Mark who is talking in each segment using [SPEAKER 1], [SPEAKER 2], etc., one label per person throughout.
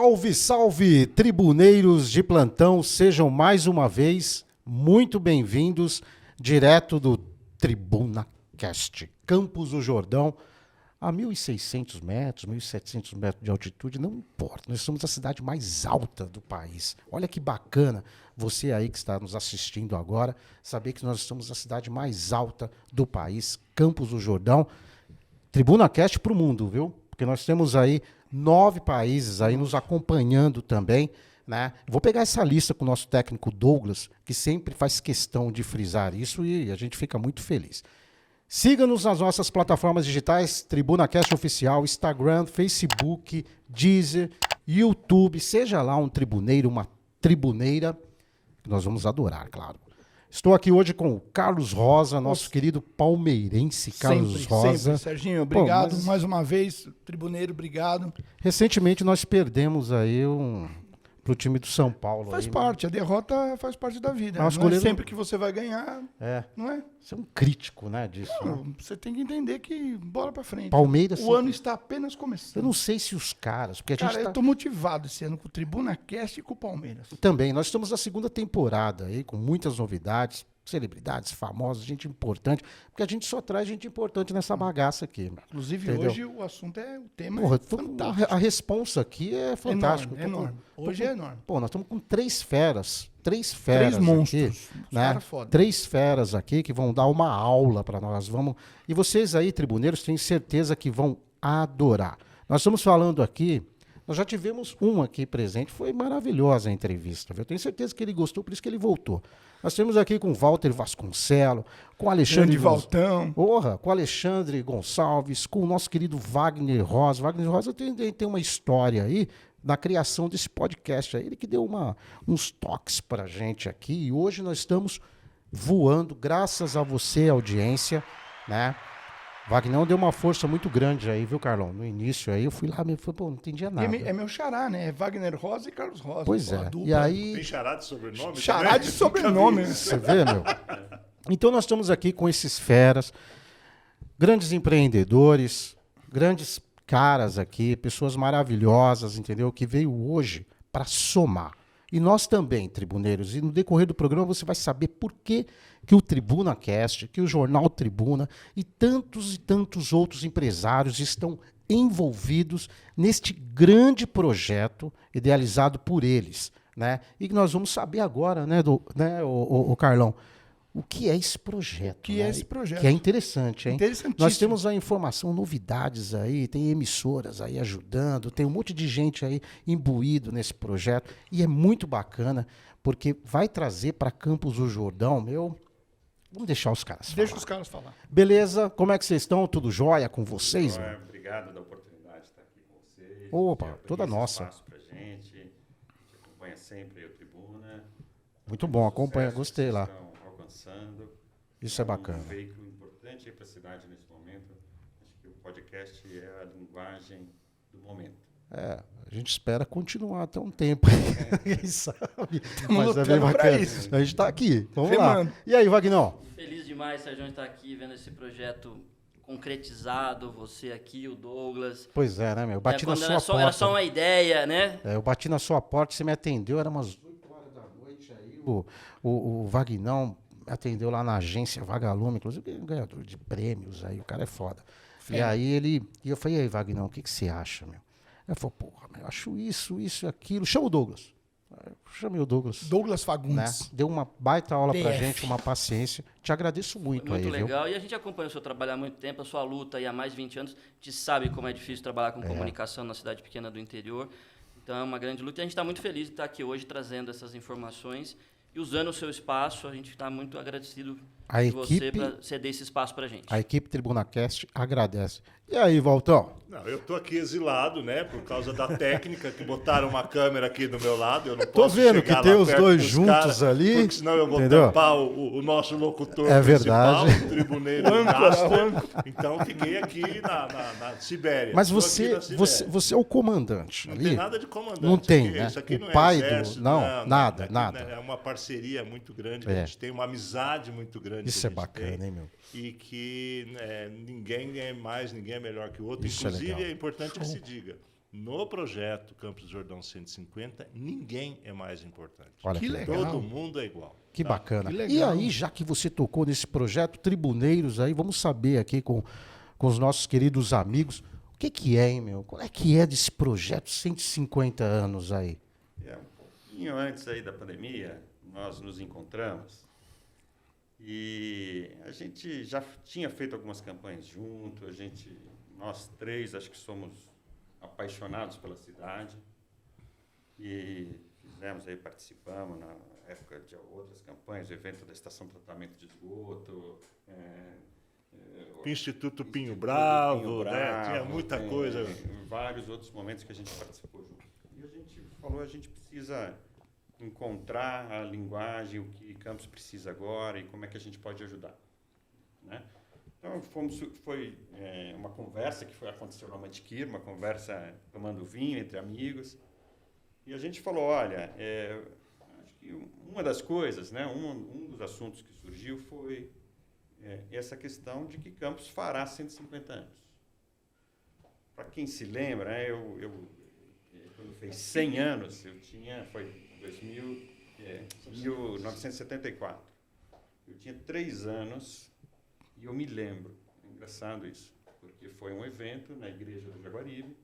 [SPEAKER 1] Salve, salve, tribuneiros de plantão, sejam mais uma vez muito bem-vindos, direto do TribunaCast, Campos do Jordão, a 1.600 metros, 1.700 metros de altitude, não importa, nós somos a cidade mais alta do país. Olha que bacana você aí que está nos assistindo agora, saber que nós somos a cidade mais alta do país, Campos do Jordão. TribunaCast para o mundo, viu? Porque nós temos aí 9 países aí nos acompanhando também, né? Vou pegar essa lista com o nosso técnico Douglas, que sempre faz questão de frisar isso e a gente fica muito feliz. Siga-nos nas nossas plataformas digitais, TribunaCast Oficial, Instagram, Facebook, Deezer, YouTube, seja lá um tribuneiro, uma tribuneira, que nós vamos adorar, claro. Estou aqui hoje com o Carlos Rosa, nosso querido palmeirense Carlos Rosa.
[SPEAKER 2] Sempre, Serginho, obrigado.
[SPEAKER 1] Pô,
[SPEAKER 2] Mais uma vez, tribuneiro, obrigado.
[SPEAKER 1] Recentemente nós perdemos aí pro time do São Paulo.
[SPEAKER 2] Faz
[SPEAKER 1] aí,
[SPEAKER 2] parte, a derrota faz parte da vida.
[SPEAKER 1] Nós
[SPEAKER 2] Não é sempre que você vai ganhar, não é?
[SPEAKER 1] Você é um crítico, né, disso.
[SPEAKER 2] Não,
[SPEAKER 1] né?
[SPEAKER 2] você tem que entender que bola pra frente.
[SPEAKER 1] Palmeiras...
[SPEAKER 2] O ano está apenas começando.
[SPEAKER 1] Eu não sei se os caras... Porque a
[SPEAKER 2] Cara,
[SPEAKER 1] gente
[SPEAKER 2] eu tô motivado esse ano com o TribunaCast e com o Palmeiras.
[SPEAKER 1] Também, nós estamos na segunda temporada aí, com muitas novidades, celebridades famosas, gente importante, porque a gente só traz gente importante nessa bagaça aqui.
[SPEAKER 2] Inclusive,
[SPEAKER 1] entendeu?
[SPEAKER 2] hoje o assunto o tema
[SPEAKER 1] Porra,
[SPEAKER 2] é fantástico.
[SPEAKER 1] a responsa aqui é fantástica.
[SPEAKER 2] Enorme. Hoje é enorme.
[SPEAKER 1] Pô, nós estamos com três feras
[SPEAKER 2] Três
[SPEAKER 1] aqui,
[SPEAKER 2] monstros.
[SPEAKER 1] né?
[SPEAKER 2] Cara foda.
[SPEAKER 1] 3 feras aqui que vão dar uma aula para nós. E vocês aí, tribuneiros, tenho certeza que vão adorar. Nós estamos falando aqui, nós já tivemos um aqui presente, foi maravilhosa a entrevista. Viu? Eu tenho certeza que ele gostou, por isso que ele voltou. Nós temos aqui com o Walter Vasconcelos, com o Alexandre
[SPEAKER 2] Valtão.
[SPEAKER 1] com o Alexandre Gonçalves, com o nosso querido Wagner Rosa. Wagner Rosa tem uma história aí na criação desse podcast. Ele que deu uns toques para a gente aqui. E hoje nós estamos voando, graças a você, audiência, né? Wagner deu uma força muito grande aí, viu, Carlão? No início aí eu fui lá, pô, não entendia nada.
[SPEAKER 2] É meu xará, né? É Wagner Rosa e Carlos Rosa.
[SPEAKER 1] Pois
[SPEAKER 2] pô,
[SPEAKER 1] é.
[SPEAKER 2] dupla.
[SPEAKER 1] E aí...
[SPEAKER 3] Tem chará de sobrenome?
[SPEAKER 2] Xará
[SPEAKER 3] também?
[SPEAKER 2] de sobrenome.
[SPEAKER 1] Você vê, meu? Então nós estamos aqui com esses feras, grandes empreendedores, grandes caras aqui, pessoas maravilhosas, entendeu? Que veio hoje para somar. E nós também, tribuneiros, e no decorrer do programa você vai saber por que o TribunaCast, que o Jornal Tribuna e tantos outros empresários estão envolvidos neste grande projeto idealizado por eles, né? E que nós vamos saber agora, né, o Carlão, o que é esse projeto.
[SPEAKER 2] Que
[SPEAKER 1] né?
[SPEAKER 2] é esse projeto.
[SPEAKER 1] Que é interessante, hein?
[SPEAKER 2] Interessantíssimo.
[SPEAKER 1] Nós temos a informação, novidades aí, tem emissoras aí ajudando, tem um monte de gente aí imbuído nesse projeto e é muito bacana, porque vai trazer para Campos do Jordão, vamos deixar os caras falar.
[SPEAKER 2] Deixa os caras falar.
[SPEAKER 1] Beleza? Como é que vocês estão? Tudo jóia com vocês?
[SPEAKER 3] Então, obrigado da oportunidade de estar aqui com vocês.
[SPEAKER 1] Opa,
[SPEAKER 3] de abrir
[SPEAKER 1] toda
[SPEAKER 3] esse
[SPEAKER 1] nossa.
[SPEAKER 3] espaço pra gente. A gente acompanha sempre o Tribuna.
[SPEAKER 1] Muito bom, acompanha,
[SPEAKER 3] Sucesso
[SPEAKER 1] gostei
[SPEAKER 3] que
[SPEAKER 1] lá.
[SPEAKER 3] vocês estão alcançando.
[SPEAKER 1] Isso é bacana.
[SPEAKER 3] Um veículo importante para a cidade nesse momento. Acho que o podcast é a linguagem do momento.
[SPEAKER 1] A gente espera continuar até um tempo. Quem sabe? Mas é bem
[SPEAKER 2] lutando pra
[SPEAKER 1] bacana.
[SPEAKER 2] isso.
[SPEAKER 1] A gente está aqui. Vamos
[SPEAKER 2] Remando.
[SPEAKER 1] lá. E aí, Vagnão?
[SPEAKER 4] Feliz demais, Sérgio, de estar aqui vendo esse projeto concretizado, você aqui, o Douglas.
[SPEAKER 1] Pois é, né, meu? Eu bati na
[SPEAKER 4] Quando
[SPEAKER 1] sua
[SPEAKER 4] era
[SPEAKER 1] porta.
[SPEAKER 4] era só uma ideia, né?
[SPEAKER 1] Eu bati na sua porta, você me atendeu, era umas 8 horas da noite aí. O Vagnão me atendeu lá na agência Vagalume, inclusive ganhador de prêmios aí, o cara é foda. E aí eu falei, e aí, Vagnão, o que você acha, meu? Ele falou, porra, eu acho isso e aquilo. Chama o Douglas. Eu chamei o Douglas.
[SPEAKER 2] Douglas
[SPEAKER 1] Né?
[SPEAKER 2] Fagundes.
[SPEAKER 1] Deu uma baita aula pra
[SPEAKER 2] DF.
[SPEAKER 1] gente, uma paciência. Te agradeço muito,
[SPEAKER 4] Muito
[SPEAKER 1] aí,
[SPEAKER 4] legal. E a gente acompanha o seu trabalho há muito tempo, a sua luta aí há mais de 20 anos. A gente sabe como é difícil trabalhar com comunicação na cidade pequena do interior. Então é uma grande luta. E a gente está muito feliz de estar aqui hoje trazendo essas informações e usando o seu espaço. A gente está muito agradecido
[SPEAKER 1] A
[SPEAKER 4] de você
[SPEAKER 1] equipe-
[SPEAKER 4] para ceder esse espaço para a gente.
[SPEAKER 1] A equipe TribunaCast agradece. E aí, Valtão?
[SPEAKER 3] Não, eu tô aqui exilado, né? Por causa da técnica que botaram uma câmera aqui do meu lado. Eu não
[SPEAKER 1] Tô
[SPEAKER 3] posso
[SPEAKER 1] vendo
[SPEAKER 3] chegar
[SPEAKER 1] que tem
[SPEAKER 3] lá
[SPEAKER 1] os
[SPEAKER 3] perto
[SPEAKER 1] dois
[SPEAKER 3] dos
[SPEAKER 1] juntos
[SPEAKER 3] caras,
[SPEAKER 1] ali,
[SPEAKER 3] porque senão eu vou
[SPEAKER 1] entendeu?
[SPEAKER 3] tampar o nosso locutor
[SPEAKER 1] É
[SPEAKER 3] principal,
[SPEAKER 1] verdade.
[SPEAKER 3] o tribuneiro Master. Então fiquei aqui na Sibéria.
[SPEAKER 1] Mas
[SPEAKER 3] Tô aqui
[SPEAKER 1] você,
[SPEAKER 3] na Sibéria.
[SPEAKER 1] você é o comandante
[SPEAKER 3] Não
[SPEAKER 1] ali.
[SPEAKER 3] tem nada de comandante.
[SPEAKER 1] Não tem,
[SPEAKER 3] aqui.
[SPEAKER 1] né?
[SPEAKER 3] Isso aqui
[SPEAKER 1] O
[SPEAKER 3] não
[SPEAKER 1] pai
[SPEAKER 3] é
[SPEAKER 1] do-
[SPEAKER 3] exército,
[SPEAKER 1] não, nada,
[SPEAKER 3] aqui,
[SPEAKER 1] nada.
[SPEAKER 3] É uma parceria muito grande.
[SPEAKER 1] É.
[SPEAKER 3] A gente tem uma amizade muito grande.
[SPEAKER 1] Isso
[SPEAKER 3] que
[SPEAKER 1] é
[SPEAKER 3] a gente
[SPEAKER 1] bacana,
[SPEAKER 3] tem,
[SPEAKER 1] hein, meu?
[SPEAKER 3] E que ninguém é mais, ninguém é melhor que o outro.
[SPEAKER 1] Isso é
[SPEAKER 3] Inclusive,
[SPEAKER 1] legal.
[SPEAKER 3] é importante que se diga.
[SPEAKER 5] no projeto Campos do Jordão 150, ninguém é mais importante.
[SPEAKER 1] Olha
[SPEAKER 2] Que
[SPEAKER 1] que
[SPEAKER 2] legal.
[SPEAKER 5] Todo mundo é igual.
[SPEAKER 1] Que
[SPEAKER 5] tá?
[SPEAKER 1] bacana.
[SPEAKER 2] Que
[SPEAKER 1] E
[SPEAKER 2] legal.
[SPEAKER 1] aí, já que você tocou nesse projeto Tribuneiros, aí vamos saber aqui com os nossos queridos amigos, o que é, hein, meu? Qual é que é desse projeto 150 anos aí?
[SPEAKER 3] Um pouquinho antes aí da pandemia, nós nos encontramos e a gente já tinha feito algumas campanhas junto, nós três acho que somos apaixonados pela cidade e fizemos aí, participamos na época de outras campanhas, o evento da Estação de Tratamento de Esgoto,
[SPEAKER 5] O Instituto Pinho
[SPEAKER 3] Instituto
[SPEAKER 5] Bravo,
[SPEAKER 3] Pinho
[SPEAKER 5] né?
[SPEAKER 3] Bravo,
[SPEAKER 5] Tinha muita
[SPEAKER 3] tem
[SPEAKER 5] coisa.
[SPEAKER 3] vários outros momentos que a gente participou junto. E a gente falou, a gente precisa encontrar a linguagem, o que Campos precisa agora e como é que a gente pode ajudar, né? Então, foi uma conversa que aconteceu na Mantiqueira, uma conversa tomando vinho entre amigos. E a gente falou, olha, acho que uma das coisas, né, um dos assuntos que surgiu foi essa questão de que Campos fará 150 anos. Para quem se lembra, né, quando fez 100 anos, foi 1974. Eu tinha 3 anos e eu me lembro, é engraçado isso, porque foi um evento na Igreja do Jaguaribe,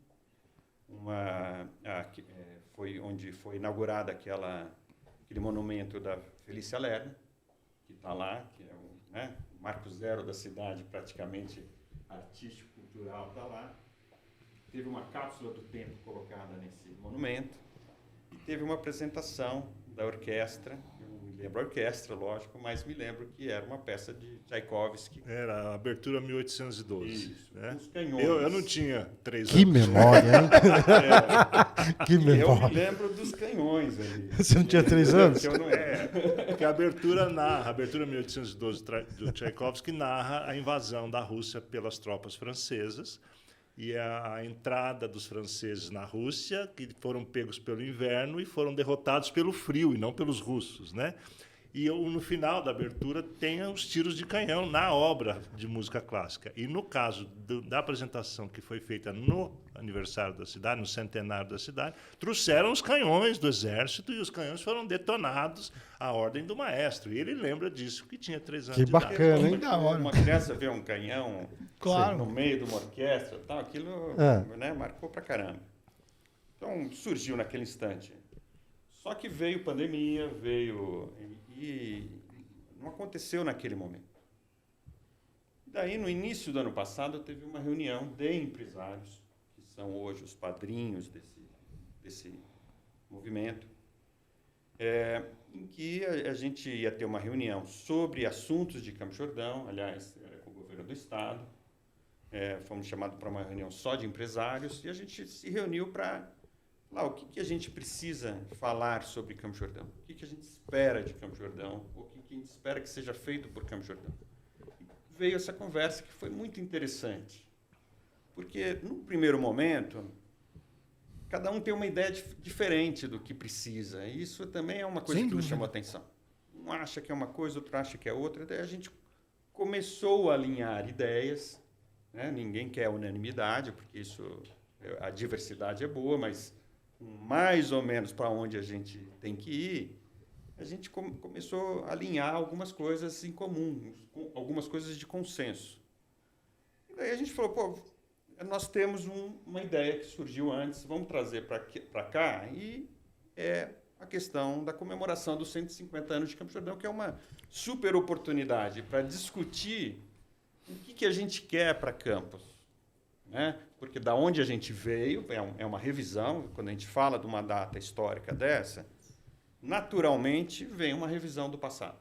[SPEAKER 3] foi onde foi inaugurado aquele monumento da Felícia Lerner, que está lá, que é o marco zero da cidade, praticamente artístico-cultural, está lá. Teve uma cápsula do tempo colocada nesse monumento e teve uma apresentação da orquestra. Eu não me lembro a orquestra, lógico, mas me lembro que era uma peça de Tchaikovsky.
[SPEAKER 5] Era a abertura 1812.
[SPEAKER 3] Isso,
[SPEAKER 5] né?
[SPEAKER 3] os canhões.
[SPEAKER 5] Eu não tinha 3
[SPEAKER 1] Que
[SPEAKER 5] anos.
[SPEAKER 1] memória, hein? Que
[SPEAKER 3] Eu me
[SPEAKER 1] memória.
[SPEAKER 3] lembro dos canhões ali.
[SPEAKER 1] Você não tinha 3 anos?
[SPEAKER 3] Que eu não
[SPEAKER 5] Porque a abertura 1812 do Tchaikovsky narra a invasão da Rússia pelas tropas francesas e a entrada dos franceses na Rússia, que foram pegos pelo inverno e foram derrotados pelo frio e não pelos russos, né? E no final da abertura tem os tiros de canhão na obra de música clássica. E no caso da apresentação que foi feita no aniversário da cidade, no centenário da cidade, trouxeram os canhões do exército e os canhões foram detonados à ordem do maestro. E ele lembra disso, que tinha 3 anos
[SPEAKER 1] Que
[SPEAKER 5] de idade.
[SPEAKER 1] bacana, hein?
[SPEAKER 2] Da hora.
[SPEAKER 3] Uma criança vê um canhão
[SPEAKER 2] Claro.
[SPEAKER 3] no meio de uma orquestra, tal, aquilo marcou pra caramba. Então, surgiu naquele instante. Só que veio pandemia, e não aconteceu naquele momento. Daí, no início do ano passado, teve uma reunião de empresários, que são hoje os padrinhos desse movimento, em que a gente ia ter uma reunião sobre assuntos de Campos do Jordão, aliás, com o governo do Estado. Fomos chamados para uma reunião só de empresários, e a gente se reuniu para falar o que a gente precisa falar sobre Campos do Jordão, o que a gente espera de Campos do Jordão, o que a gente espera que seja feito por Campos do Jordão. Veio essa conversa que foi muito interessante, porque, no primeiro momento, cada um tem uma ideia diferente do que precisa, e isso também é uma coisa que nos chamou a atenção. Um acha que é uma coisa, outro acha que é outra, daí a gente começou a alinhar ideias, né? Ninguém quer unanimidade, porque a diversidade é boa, mas mais ou menos para onde a gente tem que ir, a gente começou a alinhar algumas coisas em comum, algumas coisas de consenso. E daí a gente falou, nós temos uma ideia que surgiu antes, vamos trazer para cá, e é a questão da comemoração dos 150 anos de Campos do Jordão, que é uma super oportunidade para discutir o que a gente quer para Campos, né? Porque da onde a gente veio, é uma revisão, quando a gente fala de uma data histórica dessa, naturalmente vem uma revisão do passado,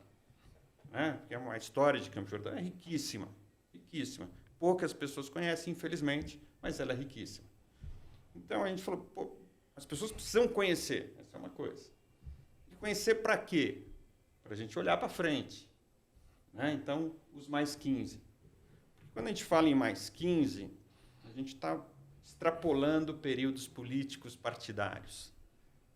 [SPEAKER 3] né? Porque a história de Campos do Jordão é riquíssima, riquíssima. Poucas pessoas conhecem, infelizmente, mas ela é riquíssima. Então a gente falou, as pessoas precisam conhecer, essa é uma coisa. E conhecer para quê? Para a gente olhar para frente, né? Então, os mais 15. Quando a gente fala em mais 15, a gente está extrapolando períodos políticos partidários.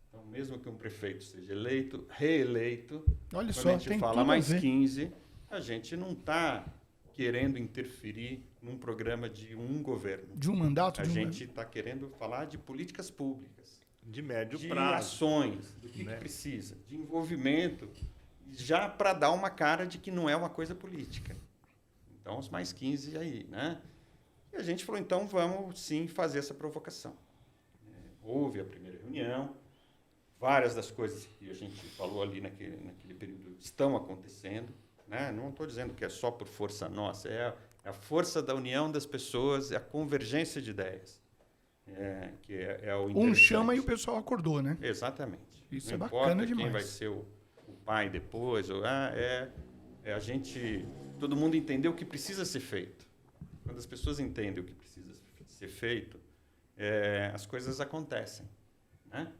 [SPEAKER 3] Então, mesmo que um prefeito seja eleito, reeleito,
[SPEAKER 2] Olha
[SPEAKER 3] quando
[SPEAKER 2] só,
[SPEAKER 3] a gente
[SPEAKER 2] tem
[SPEAKER 3] fala
[SPEAKER 2] tudo a
[SPEAKER 3] mais
[SPEAKER 2] ver.
[SPEAKER 3] 15, a gente não está querendo interferir num programa de um governo.
[SPEAKER 2] De um mandato?
[SPEAKER 3] A
[SPEAKER 2] de um...
[SPEAKER 3] gente está querendo falar de políticas públicas,
[SPEAKER 5] De médio
[SPEAKER 3] de
[SPEAKER 5] prazo.
[SPEAKER 3] ações, do que precisa, de envolvimento, já para dar uma cara de que não é uma coisa política. Então, os mais 15 aí, né? E a gente falou, então, vamos sim fazer essa provocação. Houve a primeira reunião, várias das coisas que a gente falou ali naquele período estão acontecendo, né? Não estou dizendo que é só por força nossa, é a força da união das pessoas, é a convergência de ideias, que é o interessante.
[SPEAKER 2] Um chama e o pessoal acordou, né?
[SPEAKER 3] Exatamente.
[SPEAKER 2] Isso
[SPEAKER 3] não
[SPEAKER 2] é
[SPEAKER 3] importa
[SPEAKER 2] bacana
[SPEAKER 3] quem
[SPEAKER 2] demais.
[SPEAKER 3] vai ser o pai depois, a gente, todo mundo entendeu o que precisa ser feito. Quando as pessoas entendem o que precisa ser feito, as coisas acontecem, né?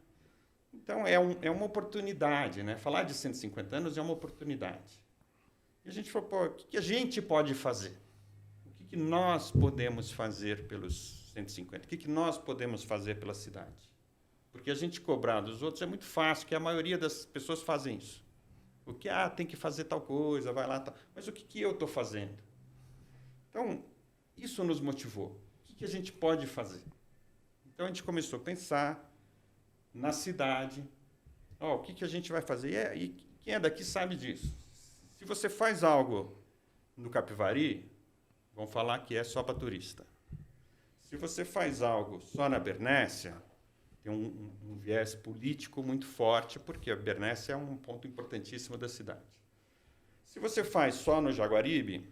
[SPEAKER 3] Então, é uma oportunidade, né? Falar de 150 anos é uma oportunidade. E a gente falou, pô, o que a gente pode fazer? O que nós podemos fazer pelos 150? O que nós podemos fazer pela cidade? Porque a gente cobrar dos outros é muito fácil, que a maioria das pessoas fazem isso. O que, tem que fazer tal coisa, vai lá, tal. Mas o que eu estou fazendo? Então, isso nos motivou. O que a gente pode fazer? Então, a gente começou a pensar na cidade. O que a gente vai fazer? E quem é daqui sabe disso. Se você faz algo no Capivari, vão falar que é só para turista. Se você faz algo só na Bernécia, tem um viés político muito forte, porque a Bernécia é um ponto importantíssimo da cidade. Se você faz só no Jaguaribe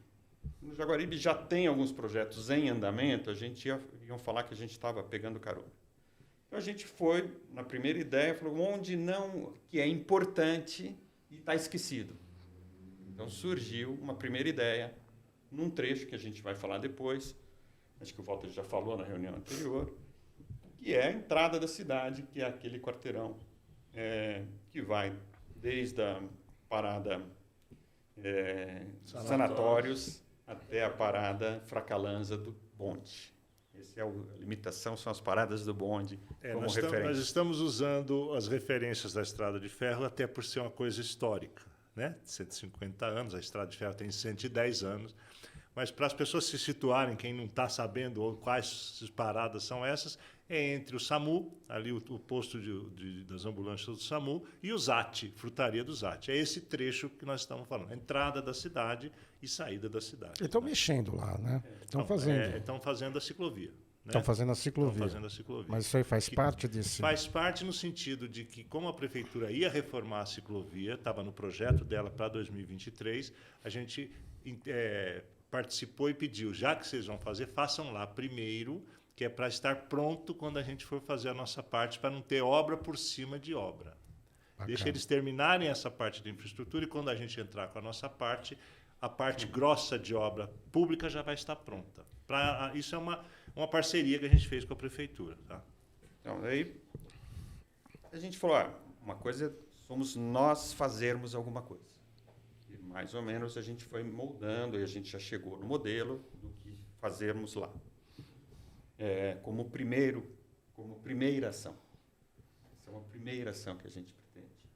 [SPEAKER 3] já tem alguns projetos em andamento, a gente iam falar que a gente estava pegando carona. Então, a gente foi, na primeira ideia, falou onde não, que é importante e está esquecido. Então, surgiu uma primeira ideia, num trecho que a gente vai falar depois, acho que o Walter já falou na reunião anterior, que é a entrada da cidade, que é aquele quarteirão que vai desde a parada Sanatórios até a parada Fracalanza do bonde. Essa é a limitação, são as paradas do bonde como referência.
[SPEAKER 5] Nós estamos usando as referências da Estrada de Ferro até por ser uma coisa histórica, né? 150 anos, a Estrada de Ferro tem 110 anos. Mas para as pessoas se situarem, quem não está sabendo quais paradas são essas, é entre o SAMU, ali o posto das ambulâncias do SAMU, e o ZAT, Frutaria do ZAT. É esse trecho que nós estamos falando, a entrada da cidade e saída da cidade.
[SPEAKER 1] Estão mexendo lá, né? Estão fazendo.
[SPEAKER 5] Estão fazendo a ciclovia.
[SPEAKER 1] Estão fazendo a ciclovia.
[SPEAKER 5] Estão fazendo a ciclovia.
[SPEAKER 1] Mas isso aí faz parte desse...
[SPEAKER 5] Faz parte no sentido de que, como a prefeitura ia reformar a ciclovia, estava no projeto dela para 2023, a gente participou e pediu, já que vocês vão fazer, façam lá primeiro, que é para estar pronto quando a gente for fazer a nossa parte, para não ter obra por cima de obra. Bacana. Deixa eles terminarem essa parte de infraestrutura e quando a gente entrar com a nossa parte, a parte grossa de obra pública já vai estar pronta. Isso é uma parceria que a gente fez com a prefeitura. Tá?
[SPEAKER 3] Então, aí a gente falou, uma coisa somos nós fazermos alguma coisa. E mais ou menos a gente foi moldando e a gente já chegou no modelo do que fazermos lá. Como primeira ação. Essa é uma primeira ação que a gente pretende.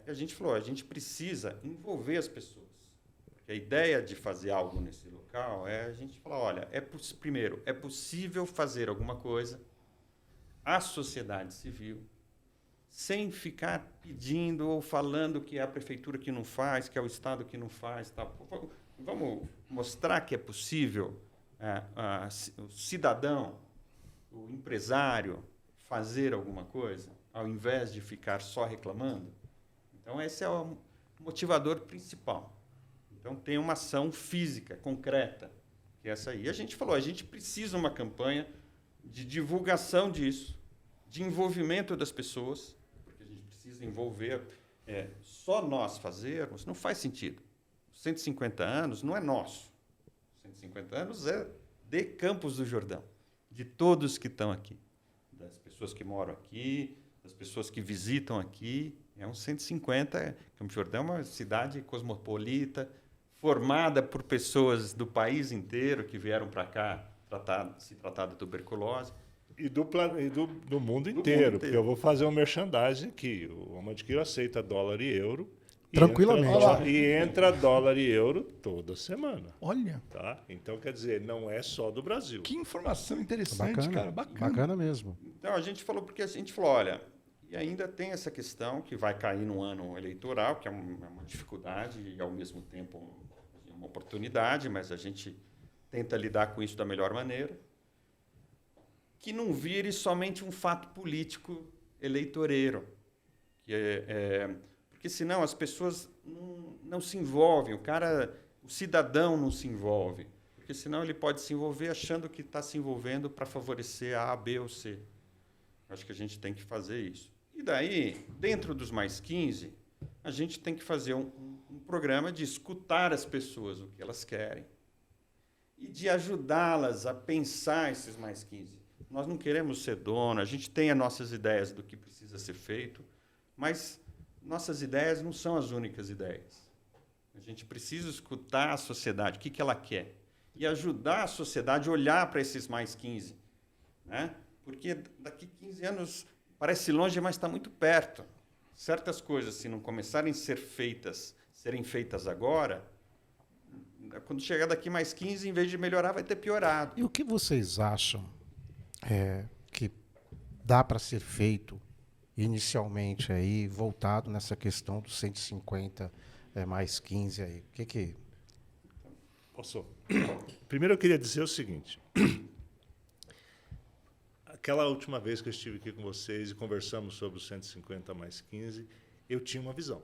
[SPEAKER 3] A gente falou, a gente precisa envolver as pessoas. Porque a ideia de fazer algo nesse local a gente falar, olha, primeiro, é possível fazer alguma coisa à sociedade civil sem ficar pedindo ou falando que é a prefeitura que não faz, que é o Estado que não faz. Tá? Vamos mostrar que é possível o cidadão, o empresário, fazer alguma coisa, ao invés de ficar só reclamando. Então, esse é o motivador principal. Então, tem uma ação física, concreta, que é essa aí. E a gente falou, a gente precisa uma campanha de divulgação disso, de envolvimento das pessoas, porque a gente precisa envolver. Só nós fazermos não faz sentido. 150 anos não é nosso. 150 anos é de Campos do Jordão, de todos que estão aqui, das pessoas que moram aqui, das pessoas que visitam aqui. É um 150. Campos do Jordão é uma cidade cosmopolita, formada por pessoas do país inteiro que vieram para cá se tratar da tuberculose.
[SPEAKER 5] E do mundo inteiro, porque eu vou fazer um merchandising aqui. O Amandiqueiro aceita dólar e euro
[SPEAKER 1] Tranquilamente.
[SPEAKER 5] E entra dólar e euro toda semana.
[SPEAKER 2] Olha,
[SPEAKER 5] Tá? Então, quer dizer, não é só do Brasil.
[SPEAKER 2] que informação interessante,
[SPEAKER 1] Bacana,
[SPEAKER 2] cara. Bacana.
[SPEAKER 1] bacana mesmo.
[SPEAKER 3] Então, a gente falou, porque a gente falou, olha, e ainda tem essa questão que vai cair no ano eleitoral, que é uma dificuldade e, ao mesmo tempo, uma oportunidade, mas a gente tenta lidar com isso da melhor maneira, que não vire somente um fato político eleitoreiro. Porque, senão, as pessoas não se envolvem, o cidadão não se envolve, porque, senão, ele pode se envolver achando que está se envolvendo para favorecer A, B ou C. Acho que a gente tem que fazer isso. E daí, dentro dos mais 15, a gente tem que fazer um programa de escutar as pessoas, o que elas querem, e de ajudá-las a pensar esses mais 15. Nós não queremos ser dono, a gente tem as nossas ideias do que precisa ser feito, mas nossas ideias não são as únicas ideias. A gente precisa escutar a sociedade, o que ela quer, e ajudar a sociedade a olhar para esses mais 15, né? Porque daqui 15 anos parece longe, mas está muito perto. Certas coisas, se não começarem a serem feitas agora, quando chegar daqui mais 15, em vez de melhorar, vai ter piorado.
[SPEAKER 1] E o que vocês acham que dá para ser feito inicialmente aí, voltado nessa questão dos 150 mais 15 aí? O que...
[SPEAKER 5] Posso? Primeiro eu queria dizer o seguinte. Aquela última vez que eu estive aqui com vocês e conversamos sobre os 150 mais 15, eu tinha uma visão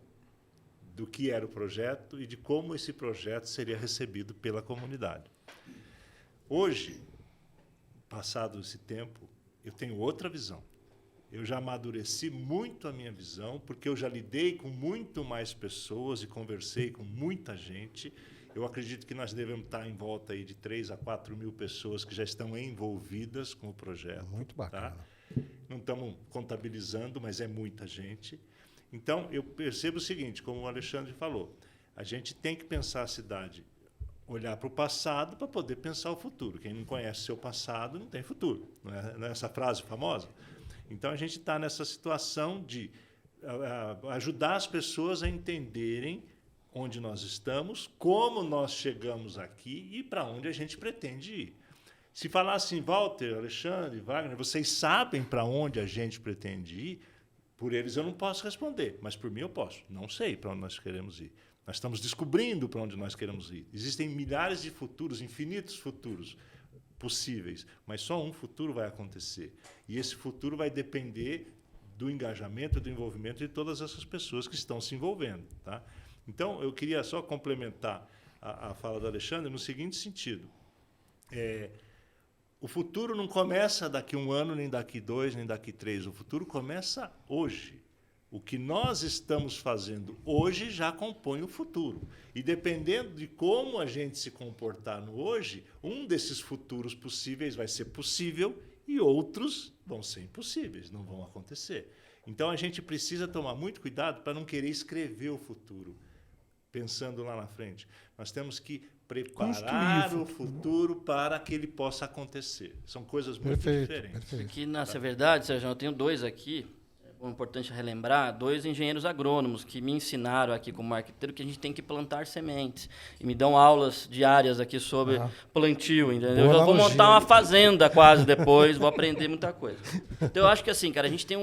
[SPEAKER 5] do que era o projeto e de como esse projeto seria recebido pela comunidade. Hoje, passado esse tempo, eu tenho outra visão. Eu já amadureci muito a minha visão, porque eu já lidei com muito mais pessoas e conversei com muita gente. Eu acredito que nós devemos estar em volta aí de 3 a 4 mil pessoas que já estão envolvidas com o projeto.
[SPEAKER 1] Muito bacana.
[SPEAKER 5] Tá? Não estamos contabilizando, mas é muita gente. Então, eu percebo o seguinte, como o Alexandre falou, a gente tem que pensar a cidade, olhar para o passado para poder pensar o futuro. Quem não conhece seu passado não tem futuro. Não é essa frase famosa? Então, a gente está nessa situação de ajudar as pessoas a entenderem onde nós estamos, como nós chegamos aqui e para onde a gente pretende ir. Se falar assim, Walter, Alexandre, Wagner, vocês sabem para onde a gente pretende ir? Por eles eu não posso responder, mas por mim eu posso. Não sei para onde nós queremos ir. Nós estamos descobrindo para onde nós queremos ir. Existem milhares de futuros, infinitos futuros possíveis, mas só um futuro vai acontecer. E esse futuro vai depender do engajamento, do envolvimento de todas essas pessoas que estão se envolvendo. Tá? Então, eu queria só complementar a fala do Alexandre no seguinte sentido. O futuro não começa daqui 1 ano, nem daqui 2, nem daqui 3. O futuro começa hoje. O que nós estamos fazendo hoje já compõe o futuro. E dependendo de como a gente se comportar no hoje, um desses futuros possíveis vai ser possível e outros vão ser impossíveis, não vão acontecer. Então, a gente precisa tomar muito cuidado para não querer escrever o futuro, pensando lá na frente. Nós temos que preparar o futuro para que ele possa acontecer. São coisas muito diferentes.
[SPEAKER 1] Perfeito.
[SPEAKER 4] Aqui, na verdade, Sérgio, eu tenho 2 aqui. É importante relembrar, 2 engenheiros agrônomos que me ensinaram aqui como arquiteto que a gente tem que plantar sementes. E me dão aulas diárias aqui sobre plantio, entendeu? Eu já vou montar uma fazenda quase depois, vou aprender muita coisa. Então, eu acho que assim, cara, a gente tem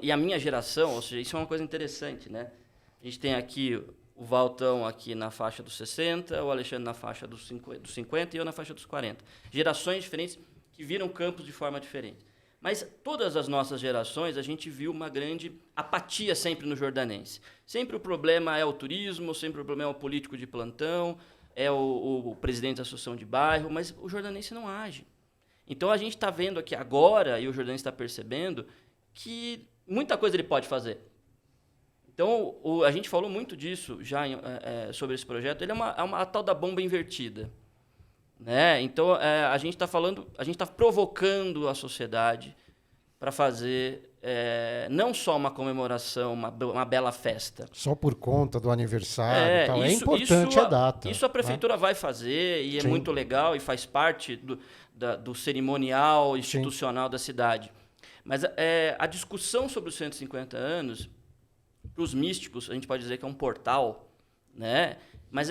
[SPEAKER 4] e a minha geração, ou seja, isso é uma coisa interessante, né? A gente tem aqui o Valtão aqui na faixa dos 60, o Alexandre na faixa dos 50 e eu na faixa dos 40. Gerações diferentes que viram campos de forma diferente. Mas todas as nossas gerações, a gente viu uma grande apatia sempre no jordanense. Sempre o problema é o turismo, sempre o problema é o político de plantão, é o presidente da associação de bairro, mas o jordanense não age. Então, a gente está vendo aqui agora, e o jordanense está percebendo, que muita coisa ele pode fazer. Então, a gente falou muito disso já sobre esse projeto. Ele é uma tal da bomba invertida. Né? Então, a gente está provocando a sociedade para fazer não só uma comemoração, uma bela festa.
[SPEAKER 1] Só por conta do aniversário e tal. É importante a data.
[SPEAKER 4] Isso a prefeitura vai fazer e é muito legal e faz parte do cerimonial institucional da cidade. Mas a discussão sobre os 150 anos para os místicos, a gente pode dizer que é um portal, né? Mas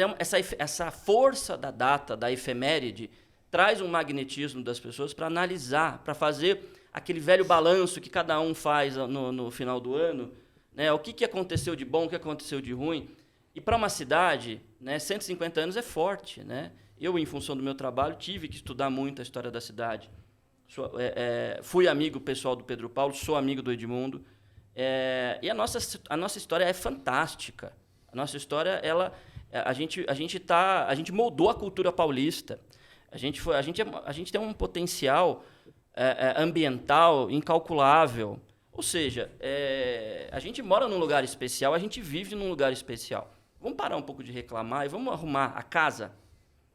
[SPEAKER 4] essa força da data, da efeméride, traz um magnetismo das pessoas para analisar, para fazer aquele velho balanço que cada um faz no final do ano, né? O que aconteceu de bom, o que aconteceu de ruim. E para uma cidade, né, 150 anos é forte, né? Eu, em função do meu trabalho, tive que estudar muito a história da cidade. Fui amigo pessoal do Pedro Paulo, sou amigo do Edmundo. E a nossa história é fantástica. A nossa história, a gente moldou a cultura paulista. A gente tem um potencial ambiental incalculável. Ou seja, a gente mora num lugar especial, a gente vive num lugar especial. Vamos parar um pouco de reclamar e vamos arrumar a casa.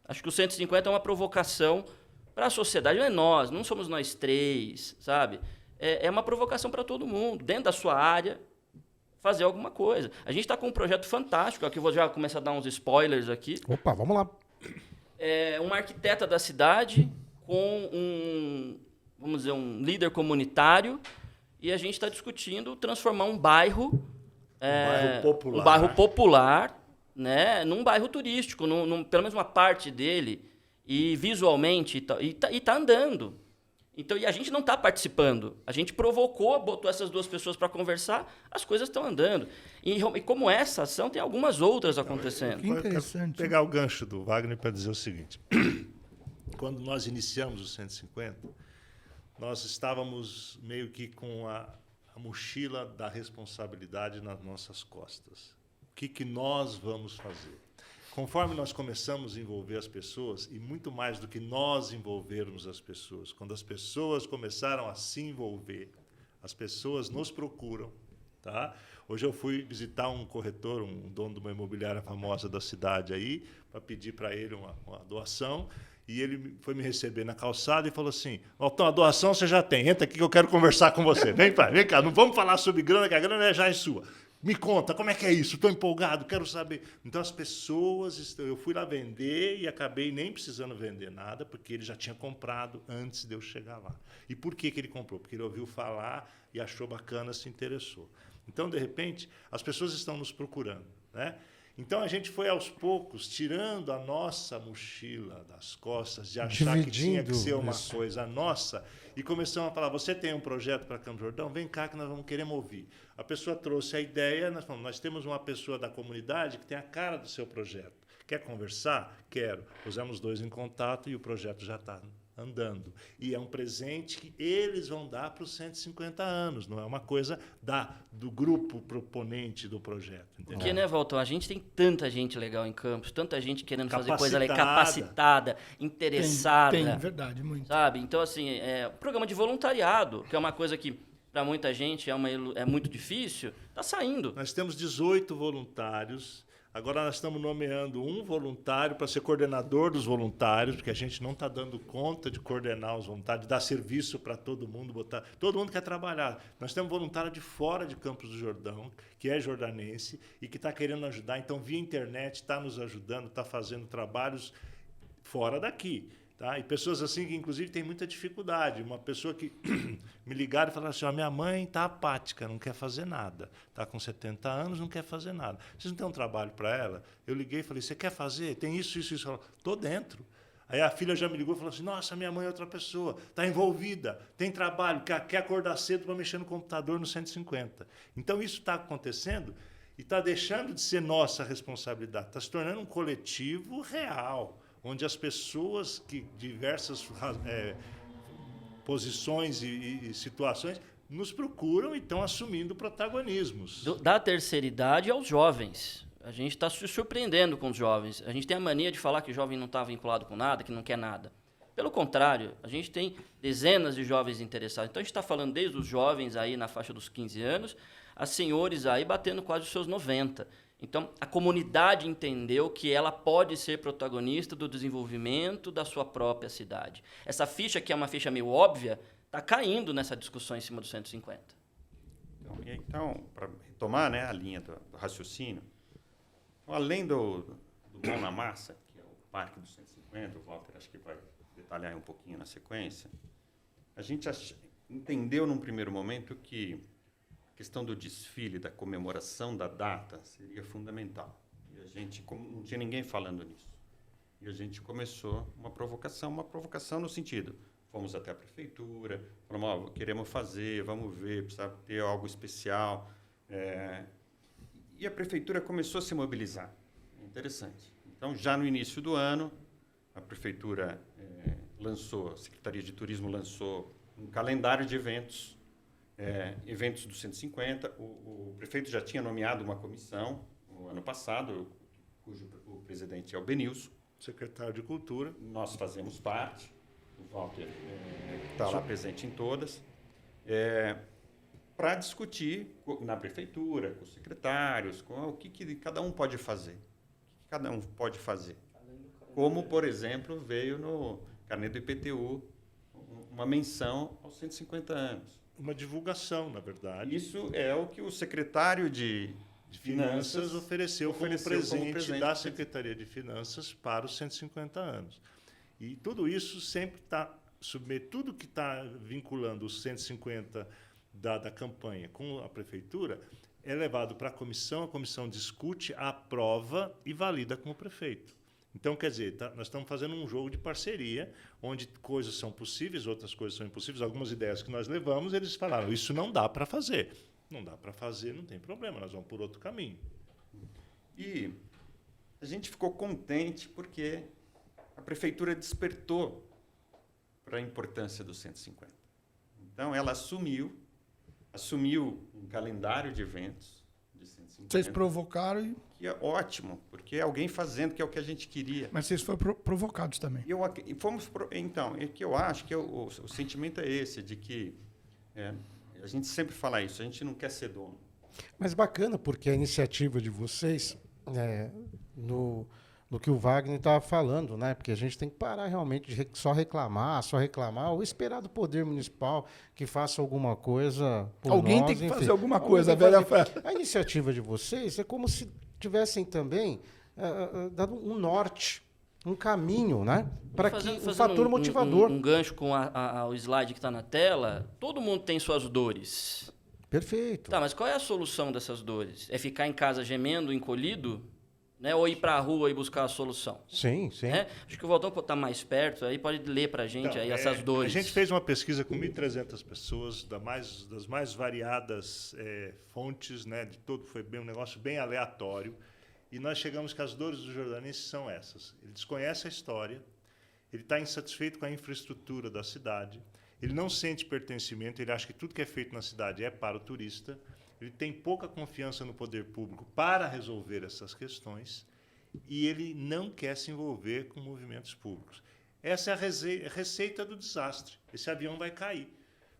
[SPEAKER 4] Acho que o 150 é uma provocação para a sociedade. Não é nós, não somos nós três, sabe? É uma provocação para todo mundo, dentro da sua área, fazer alguma coisa. A gente está com um projeto fantástico, aqui eu vou já começar a dar uns spoilers aqui.
[SPEAKER 1] Opa, vamos lá.
[SPEAKER 4] Uma arquiteta da cidade com vamos dizer, um líder comunitário, e a gente está discutindo transformar um bairro popular, né, num bairro turístico, pelo menos uma parte dele, e visualmente, e tá andando. Então, e a gente não está participando. A gente provocou, botou essas duas pessoas para conversar, as coisas estão andando. E como essa ação, tem algumas outras acontecendo.
[SPEAKER 2] Que interessante.
[SPEAKER 5] Vou pegar o gancho do Wagner para dizer o seguinte. Quando nós iniciamos o 150, nós estávamos meio que com a mochila da responsabilidade nas nossas costas. O que nós vamos fazer? Conforme nós começamos a envolver as pessoas, e muito mais do que nós envolvermos as pessoas, quando as pessoas começaram a se envolver, as pessoas nos procuram. Tá? Hoje eu fui visitar um corretor, um dono de uma imobiliária famosa da cidade aí, para pedir para ele uma doação, e ele foi me receber na calçada e falou assim: Altão, a doação você já tem, entra aqui que eu quero conversar com você. Vem cá, não vamos falar sobre grana, que a grana já é sua. Me conta, como é que é isso? Estou empolgado, quero saber. Então, as pessoas... Eu fui lá vender e acabei nem precisando vender nada, porque ele já tinha comprado antes de eu chegar lá. E por que ele comprou? Porque ele ouviu falar e achou bacana, se interessou. Então, de repente, as pessoas estão nos procurando, né? Então, a gente foi, aos poucos, tirando a nossa mochila das costas, de achar que tinha que ser uma coisa nossa, e começamos a falar: você tem um projeto para Campos do Jordão? Vem cá que nós vamos querer ouvir. A pessoa trouxe a ideia, nós falamos: nós temos uma pessoa da comunidade que tem a cara do seu projeto. Quer conversar? Quero. Pusemos 2 em contato e o projeto já está andando. E é um presente que eles vão dar para os 150 anos, não é uma coisa do grupo proponente do projeto. Entendeu?
[SPEAKER 4] Porque, né, Walton, a gente tem tanta gente legal em Campos, tanta gente querendo fazer coisa legal, capacitada, interessada.
[SPEAKER 2] Tem, verdade, muito.
[SPEAKER 4] Sabe? Então, assim, programa de voluntariado, que é uma coisa que, para muita gente, é muito difícil, está saindo.
[SPEAKER 5] Nós temos 18 voluntários. Agora nós estamos nomeando um voluntário para ser coordenador dos voluntários, porque a gente não está dando conta de coordenar os voluntários, de dar serviço para todo mundo, todo mundo quer trabalhar. Nós temos voluntário de fora de Campos do Jordão, que é jordanense e que está querendo ajudar. Então, via internet, está nos ajudando, está fazendo trabalhos fora daqui. Tá? E pessoas assim que, inclusive, têm muita dificuldade. Uma pessoa que me ligaram e falaram assim: minha mãe está apática, não quer fazer nada. Está com 70 anos, não quer fazer nada. Vocês não têm um trabalho para ela? Eu liguei e falei: você quer fazer? Tem isso, isso, isso. Estou dentro. Aí a filha já me ligou e falou assim: nossa, minha mãe é outra pessoa, está envolvida, tem trabalho, quer acordar cedo para mexer no computador no 150. Então, isso está acontecendo e está deixando de ser nossa responsabilidade. Está se tornando um coletivo real, onde as pessoas que diversas posições e situações nos procuram e estão assumindo protagonismos.
[SPEAKER 4] Da terceira idade aos jovens. A gente está se surpreendendo com os jovens. A gente tem a mania de falar que o jovem não está vinculado com nada, que não quer nada. Pelo contrário, a gente tem dezenas de jovens interessados. Então, a gente está falando desde os jovens aí na faixa dos 15 anos, a senhores aí batendo quase os seus 90. Então, a comunidade entendeu que ela pode ser protagonista do desenvolvimento da sua própria cidade. Essa ficha, que é uma ficha meio óbvia, está caindo nessa discussão em cima do 150.
[SPEAKER 3] Então, para retomar, né, a linha do raciocínio, além do Mão na Massa, que é o Parque do 150, o Walter acho que vai detalhar um pouquinho na sequência, a gente entendeu num primeiro momento que questão do desfile, da comemoração da data, seria fundamental. E a gente, não tinha ninguém falando nisso. E a gente começou uma provocação no sentido, fomos até a prefeitura, falamos, queremos fazer, vamos ver, precisa ter algo especial. E a prefeitura começou a se mobilizar. Interessante. Então, já no início do ano, a prefeitura a Secretaria de Turismo lançou um calendário de eventos, eventos do 150. O prefeito já tinha nomeado uma comissão no ano passado, cujo o presidente é o Benilson.
[SPEAKER 5] Secretário de Cultura.
[SPEAKER 3] Nós fazemos parte, o Walter está lá presente em todas, para discutir na prefeitura, com os secretários, com o que cada um pode fazer. Como, por exemplo, veio no carnê do IPTU uma menção aos 150 anos.
[SPEAKER 5] Uma divulgação, na verdade.
[SPEAKER 3] Isso é o que o secretário de Finanças
[SPEAKER 5] ofereceu como presente da Secretaria de Finanças para os 150 anos. E tudo isso sempre está tudo que está vinculando os 150 da campanha com a prefeitura é levado para a comissão discute, aprova e valida com o prefeito. Então, quer dizer, nós estamos fazendo um jogo de parceria, onde coisas são possíveis, outras coisas são impossíveis. Algumas ideias que nós levamos, eles falaram, isso não dá para fazer. Não dá para fazer, não tem problema, nós vamos por outro caminho.
[SPEAKER 3] E a gente ficou contente porque a prefeitura despertou para a importância dos 150. Então, ela assumiu um calendário de eventos de 150.
[SPEAKER 2] Vocês provocaram e...
[SPEAKER 3] Que é ótimo, porque é alguém fazendo, que é o que a gente queria.
[SPEAKER 2] Mas vocês foram provocados também.
[SPEAKER 3] Então, é que eu acho que o sentimento é esse, de que a gente sempre fala isso, a gente não quer ser dono.
[SPEAKER 1] Mas bacana, porque a iniciativa de vocês, no que o Wagner estava falando, né? Porque a gente tem que parar realmente de só reclamar, ou esperar do poder municipal que faça alguma coisa por
[SPEAKER 2] Alguém
[SPEAKER 1] nós,
[SPEAKER 2] tem que
[SPEAKER 1] enfim.
[SPEAKER 2] fazer alguma
[SPEAKER 1] Alguém
[SPEAKER 2] coisa,
[SPEAKER 1] tem que
[SPEAKER 2] velho.
[SPEAKER 1] fazer. A iniciativa de vocês é como se tivessem também dado um norte, um caminho, né? Para que um fator motivador.
[SPEAKER 4] Um gancho com o slide que está na tela, todo mundo tem suas dores.
[SPEAKER 1] Perfeito.
[SPEAKER 4] Tá, mas qual é a solução dessas dores? É ficar em casa gemendo, encolhido? Né? Ou ir para a rua e buscar a solução?
[SPEAKER 1] Sim, sim.
[SPEAKER 4] Né? Acho que o Valtão está mais perto, aí pode ler para a gente
[SPEAKER 5] Então,
[SPEAKER 4] aí essas dores.
[SPEAKER 5] A gente fez uma pesquisa com 1.300 pessoas, das mais variadas fontes, né, de todo, foi um negócio bem aleatório, e nós chegamos que as dores do jordanense são essas. Ele desconhece a história, ele está insatisfeito com a infraestrutura da cidade, ele não sente pertencimento, ele acha que tudo que é feito na cidade é para o turista, ele tem pouca confiança no poder público para resolver essas questões e ele não quer se envolver com movimentos públicos. Essa é a receita do desastre. Esse avião vai cair.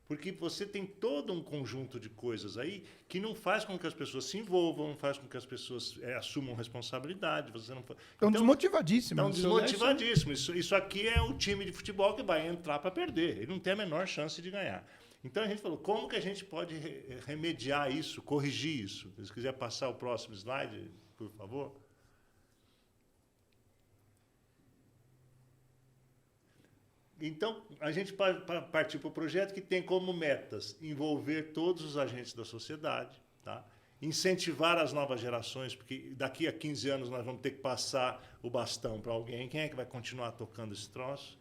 [SPEAKER 5] Porque você tem todo um conjunto de coisas aí que não faz com que as pessoas se envolvam, não faz com que as pessoas assumam responsabilidade.
[SPEAKER 2] Estão desmotivadíssimos.
[SPEAKER 5] Estão desmotivadíssimos. Isso aqui é o time de futebol que vai entrar para perder. Ele não tem a menor chance de ganhar. Então, a gente falou, como que a gente pode remediar isso, corrigir isso? Se quiser passar o próximo slide, por favor. Então, a gente partiu para o projeto que tem como metas envolver todos os agentes da sociedade, tá? Incentivar as novas gerações, porque daqui a 15 anos nós vamos ter que passar o bastão para alguém. Quem é que vai continuar tocando esse troço?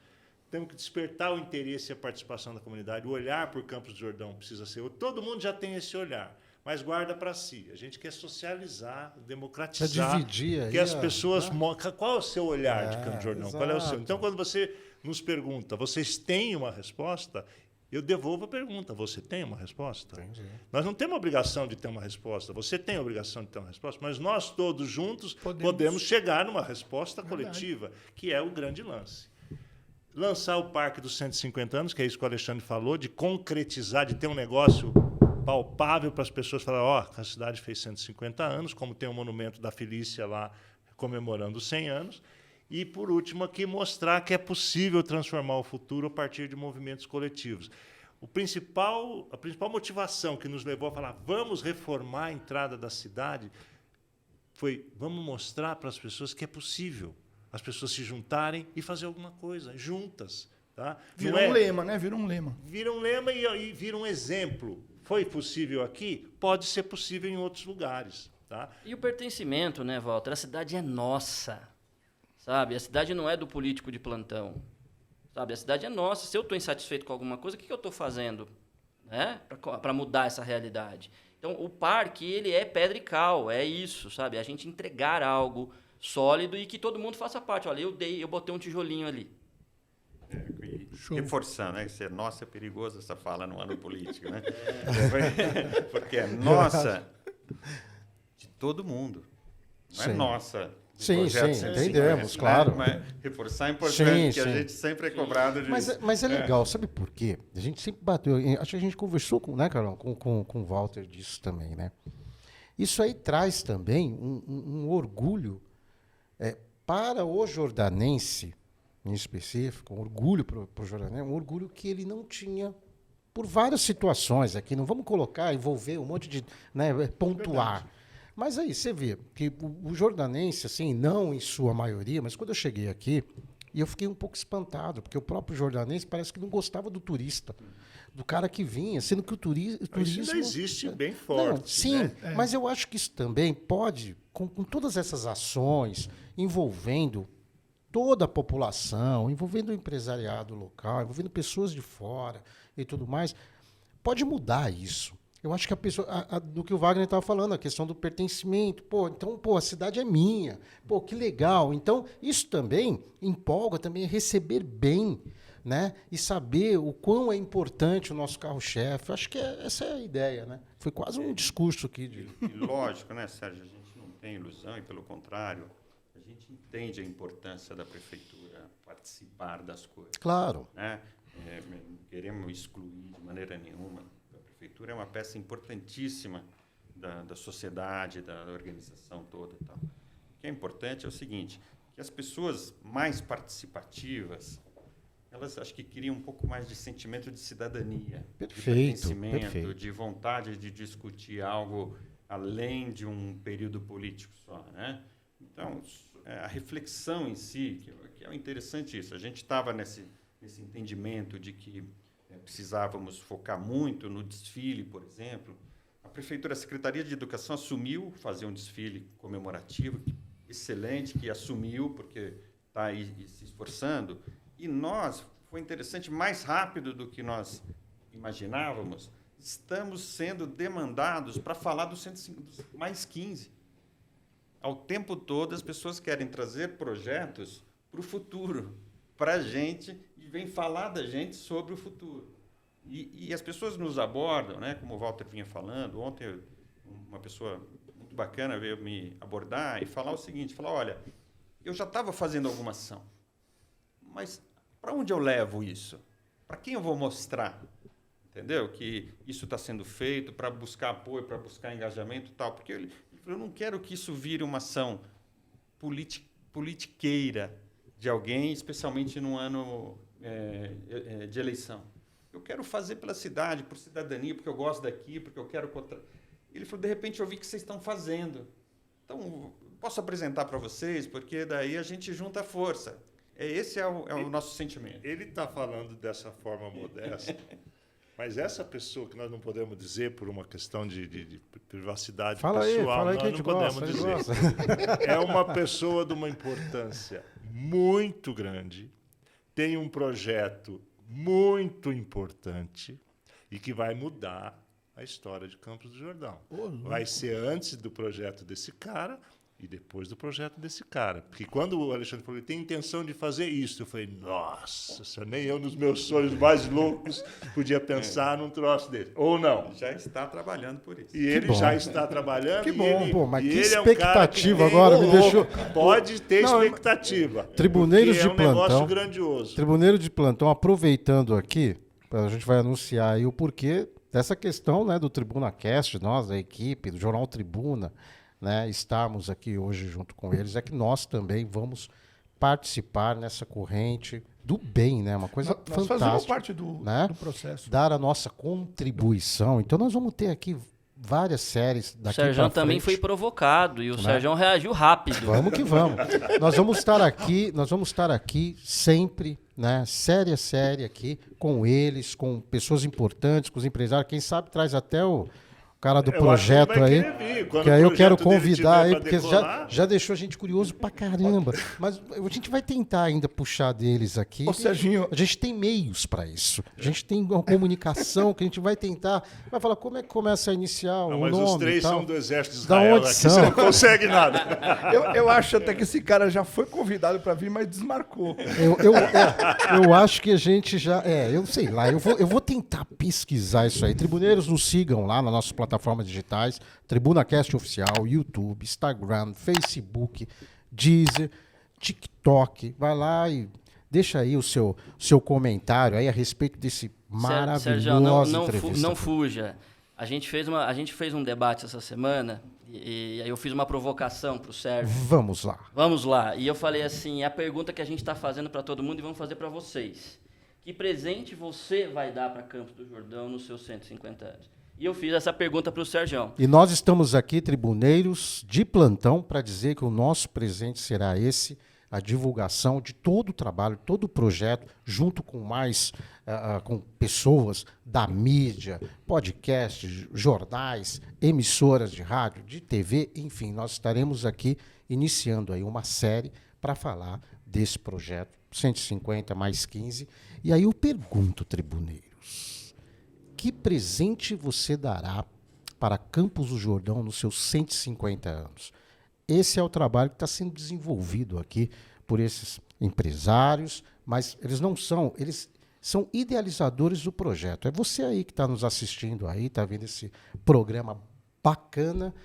[SPEAKER 5] Temos que despertar o interesse e a participação da comunidade. O olhar por Campos do Jordão precisa ser... Todo mundo já tem esse olhar, mas guarda para si. A gente quer socializar, democratizar.
[SPEAKER 1] Quer dividir aí,
[SPEAKER 5] que as pessoas... Qual é o seu olhar de Campos do Jordão?
[SPEAKER 1] Exato.
[SPEAKER 5] Qual é o seu? Então, quando você nos pergunta, vocês têm uma resposta? Eu devolvo a pergunta, você tem uma resposta?
[SPEAKER 1] Entendi.
[SPEAKER 5] Nós não temos a obrigação de ter uma resposta, você tem a obrigação de ter uma resposta, mas nós todos juntos podemos chegar numa resposta coletiva, que é o grande lance. Lançar o Parque dos 150 anos, que é isso que o Alexandre falou, de concretizar, de ter um negócio palpável para as pessoas falarem, a cidade fez 150 anos, como tem o monumento da Felícia lá comemorando os 100 anos. E, por último, aqui mostrar que é possível transformar o futuro a partir de movimentos coletivos. A principal motivação que nos levou a falar vamos reformar a entrada da cidade foi vamos mostrar para as pessoas que é possível as pessoas se juntarem e fazer alguma coisa juntas. Tá?
[SPEAKER 2] Vira um lema, né? Vira um lema.
[SPEAKER 5] Vira um lema e vira um exemplo. foi possível aqui, pode ser possível em outros lugares. Tá?
[SPEAKER 4] E o pertencimento, né, Walter? A cidade é nossa, sabe? A cidade não é do político de plantão, sabe? A cidade é nossa. Se eu estou insatisfeito com alguma coisa, o que eu estou fazendo, né, para mudar essa realidade? Então, o parque, ele é pedra e cal, é isso, sabe? A gente entregar algo sólido e que todo mundo faça parte. Olha, eu botei um tijolinho ali.
[SPEAKER 3] Reforçando, né? Ser nossa é perigoso essa fala no ano político, né? Porque é nossa de todo mundo. Não é nossa.
[SPEAKER 1] Sim, entendemos, claro.
[SPEAKER 3] Mas reforçar é importante, que a gente sempre é cobrado de...
[SPEAKER 1] Mas é legal, sabe por quê? A gente sempre bateu, acho que a gente conversou com, né, Carol, com o Walter disso também, né? Isso aí traz também um orgulho para o jordanense, em específico, um orgulho para o jordanense, um orgulho que ele não tinha por várias situações aqui. Não vamos colocar, envolver um monte de... né, pontuar. Mas aí você vê que o jordanense, assim, não em sua maioria, mas quando eu cheguei aqui, e eu fiquei um pouco espantado, porque o próprio jordanense parece que não gostava do turista, do cara que vinha, sendo que o turismo...
[SPEAKER 5] Isso ainda existe bem forte.
[SPEAKER 1] Não, sim,
[SPEAKER 5] né?
[SPEAKER 1] mas eu acho que isso também pode, com todas essas ações, envolvendo toda a população, envolvendo o empresariado local, envolvendo pessoas de fora e tudo mais, pode mudar isso. Eu acho que a pessoa, do que o Wagner estava falando, a questão do pertencimento. Então, a cidade é minha. Pô, que legal. Então, isso também empolga também receber bem, né? E saber o quão é importante o nosso carro-chefe. Acho que essa é a ideia, né? Foi quase um discurso aqui.
[SPEAKER 3] E lógico, né, Sérgio? A gente não tem ilusão e, pelo contrário, a gente entende a importância da prefeitura participar das coisas.
[SPEAKER 1] Claro.
[SPEAKER 3] Né? Não queremos excluir de maneira nenhuma. A prefeitura é uma peça importantíssima da sociedade, da organização toda e tal. O que é importante é o seguinte, que as pessoas mais participativas, elas acho que criam um pouco mais de sentimento de cidadania, de pertencimento, de vontade de discutir algo além de um período político só, né? Então, a reflexão em si, que é interessante isso, a gente estava nesse entendimento de que precisávamos focar muito no desfile, por exemplo. A Prefeitura, a Secretaria de Educação assumiu fazer um desfile comemorativo, excelente, que assumiu, porque está aí se esforçando. E nós, foi interessante, mais rápido do que nós imaginávamos, estamos sendo demandados para falar dos mais 15. Ao tempo todo, as pessoas querem trazer projetos para o futuro, para a gente, e vem falar da gente sobre o futuro. E as pessoas nos abordam, né, como o Walter vinha falando. Ontem, uma pessoa muito bacana veio me abordar e falar o seguinte, falar, olha, eu já estava fazendo alguma ação, mas para onde eu levo isso? Para quem eu vou mostrar? Entendeu? Que isso está sendo feito para buscar apoio, para buscar engajamento e tal. Porque eu não quero que isso vire uma ação politiqueira de alguém, especialmente num ano de eleição. Eu quero fazer pela cidade, por cidadania, porque eu gosto daqui, porque eu quero... Ele falou, de repente eu vi que vocês estão fazendo. Então, posso apresentar para vocês, porque daí a gente junta força. Esse é o nosso sentimento.
[SPEAKER 5] Ele está falando dessa forma modesta, mas essa pessoa, que nós não podemos dizer por uma questão de privacidade pessoal, nós não podemos dizer. É uma pessoa de uma importância muito grande, tem um projeto muito importante e que vai mudar a história de Campos do Jordão. Vai ser antes do projeto desse cara e depois do projeto desse cara. Porque quando o Alexandre falou, tem intenção de fazer isso, eu falei, nossa, nem eu nos meus sonhos mais loucos podia pensar num troço dele. Ou não.
[SPEAKER 3] Já está trabalhando por isso.
[SPEAKER 5] E ele já está trabalhando.
[SPEAKER 1] Que bom, pô, mas que
[SPEAKER 5] expectativa
[SPEAKER 1] é um agora, me deixou...
[SPEAKER 5] Pode ter expectativa.
[SPEAKER 1] Tribuneiros de plantão.
[SPEAKER 5] Negócio grandioso.
[SPEAKER 1] Tribuneiro de plantão, aproveitando aqui, a gente vai anunciar aí o porquê dessa questão, né, do TribunaCast, nós, da equipe, do Jornal Tribuna, né, estarmos aqui hoje junto com eles, é que nós também vamos participar nessa corrente do bem, né? Uma coisa fantástica. Nós fazemos
[SPEAKER 2] parte do
[SPEAKER 1] né?
[SPEAKER 2] processo.
[SPEAKER 1] Dar a nossa contribuição. Então, nós vamos ter aqui várias séries
[SPEAKER 4] O
[SPEAKER 1] daqui
[SPEAKER 4] Sérgio
[SPEAKER 1] pra
[SPEAKER 4] também foi
[SPEAKER 1] frente.
[SPEAKER 4] provocado e o Sérgio reagiu rápido.
[SPEAKER 1] Vamos que vamos. Nós vamos estar aqui sempre, né? Série aqui, com eles, com pessoas importantes, com os empresários. Quem sabe traz até o cara do projeto aí. Que aí eu quero convidar aí, porque já deixou a gente curioso pra caramba. Mas a gente vai tentar ainda puxar deles aqui.
[SPEAKER 2] Ô, Serginho.
[SPEAKER 1] A gente tem meios para isso. A gente tem uma comunicação que a gente vai tentar. Vai falar como é que começa a iniciar o
[SPEAKER 5] Mas
[SPEAKER 1] nome
[SPEAKER 5] os três
[SPEAKER 1] e tal.
[SPEAKER 5] são do Exército de
[SPEAKER 1] Da
[SPEAKER 5] Israel.
[SPEAKER 1] onde
[SPEAKER 5] Aqui
[SPEAKER 1] são?
[SPEAKER 5] você não consegue nada.
[SPEAKER 2] Eu acho até que esse cara já foi convidado para vir, mas desmarcou.
[SPEAKER 1] Eu acho que a gente já. Eu sei lá, eu vou tentar pesquisar isso aí. Tribuneiros, nos sigam lá nas nossas plataformas digitais: TribunaCast Oficial, YouTube, Instagram, Facebook, Deezer, TikTok. Vai lá e deixa aí o seu comentário aí a respeito desse
[SPEAKER 4] Sérgio,
[SPEAKER 1] maravilhoso entrevista.
[SPEAKER 4] não fuja. A gente fez um debate essa semana e aí eu fiz uma provocação para o Sérgio.
[SPEAKER 1] Vamos lá.
[SPEAKER 4] Vamos lá. E eu falei assim, a pergunta que a gente está fazendo para todo mundo e vamos fazer para vocês. Que presente você vai dar para Campos do Jordão nos seus 150 anos? E eu fiz essa pergunta para o Sérgio.
[SPEAKER 1] E nós estamos aqui, tribuneiros, de plantão, para dizer que o nosso presente será esse, a divulgação de todo o trabalho, todo o projeto, junto com mais com pessoas da mídia, podcasts, jornais, emissoras de rádio, de TV, enfim, nós estaremos aqui iniciando aí uma série para falar desse projeto, 150 mais 15. E aí eu pergunto, tribuneiros, que presente você dará para Campos do Jordão nos seus 150 anos? Esse é o trabalho que está sendo desenvolvido aqui por esses empresários, mas eles são idealizadores do projeto. É você aí que está nos assistindo aí, está vendo esse programa bacana,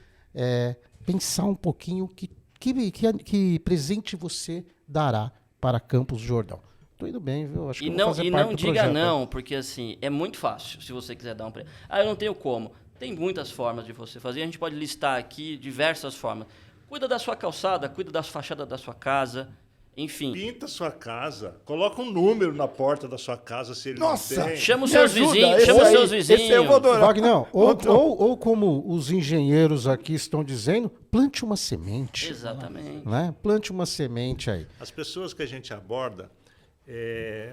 [SPEAKER 1] pensar um pouquinho que presente você dará para Campos do Jordão. Tô indo bem, viu? Acho que eu vou fazer parte
[SPEAKER 4] não
[SPEAKER 1] do
[SPEAKER 4] diga
[SPEAKER 1] projeto.
[SPEAKER 4] não, porque assim, é muito fácil se você quiser dar um presente. Eu não tenho como. Tem muitas formas de você fazer, a gente pode listar aqui diversas formas. Cuida da sua calçada, cuida das fachadas da sua casa, enfim.
[SPEAKER 5] Pinta a sua casa, coloca um número na porta da sua casa se ele
[SPEAKER 2] Nossa!
[SPEAKER 5] não tem.
[SPEAKER 4] Chama os
[SPEAKER 2] Me
[SPEAKER 4] seus
[SPEAKER 2] ajuda,
[SPEAKER 4] vizinhos,
[SPEAKER 2] esse
[SPEAKER 4] chama os
[SPEAKER 2] aí-
[SPEAKER 4] seus
[SPEAKER 2] esse aí eu vou
[SPEAKER 4] vizinhos.
[SPEAKER 2] adorar.
[SPEAKER 1] Wagner, ou como os engenheiros aqui estão dizendo, plante uma semente.
[SPEAKER 4] Exatamente.
[SPEAKER 1] Né? Plante uma semente aí.
[SPEAKER 5] As pessoas que a gente aborda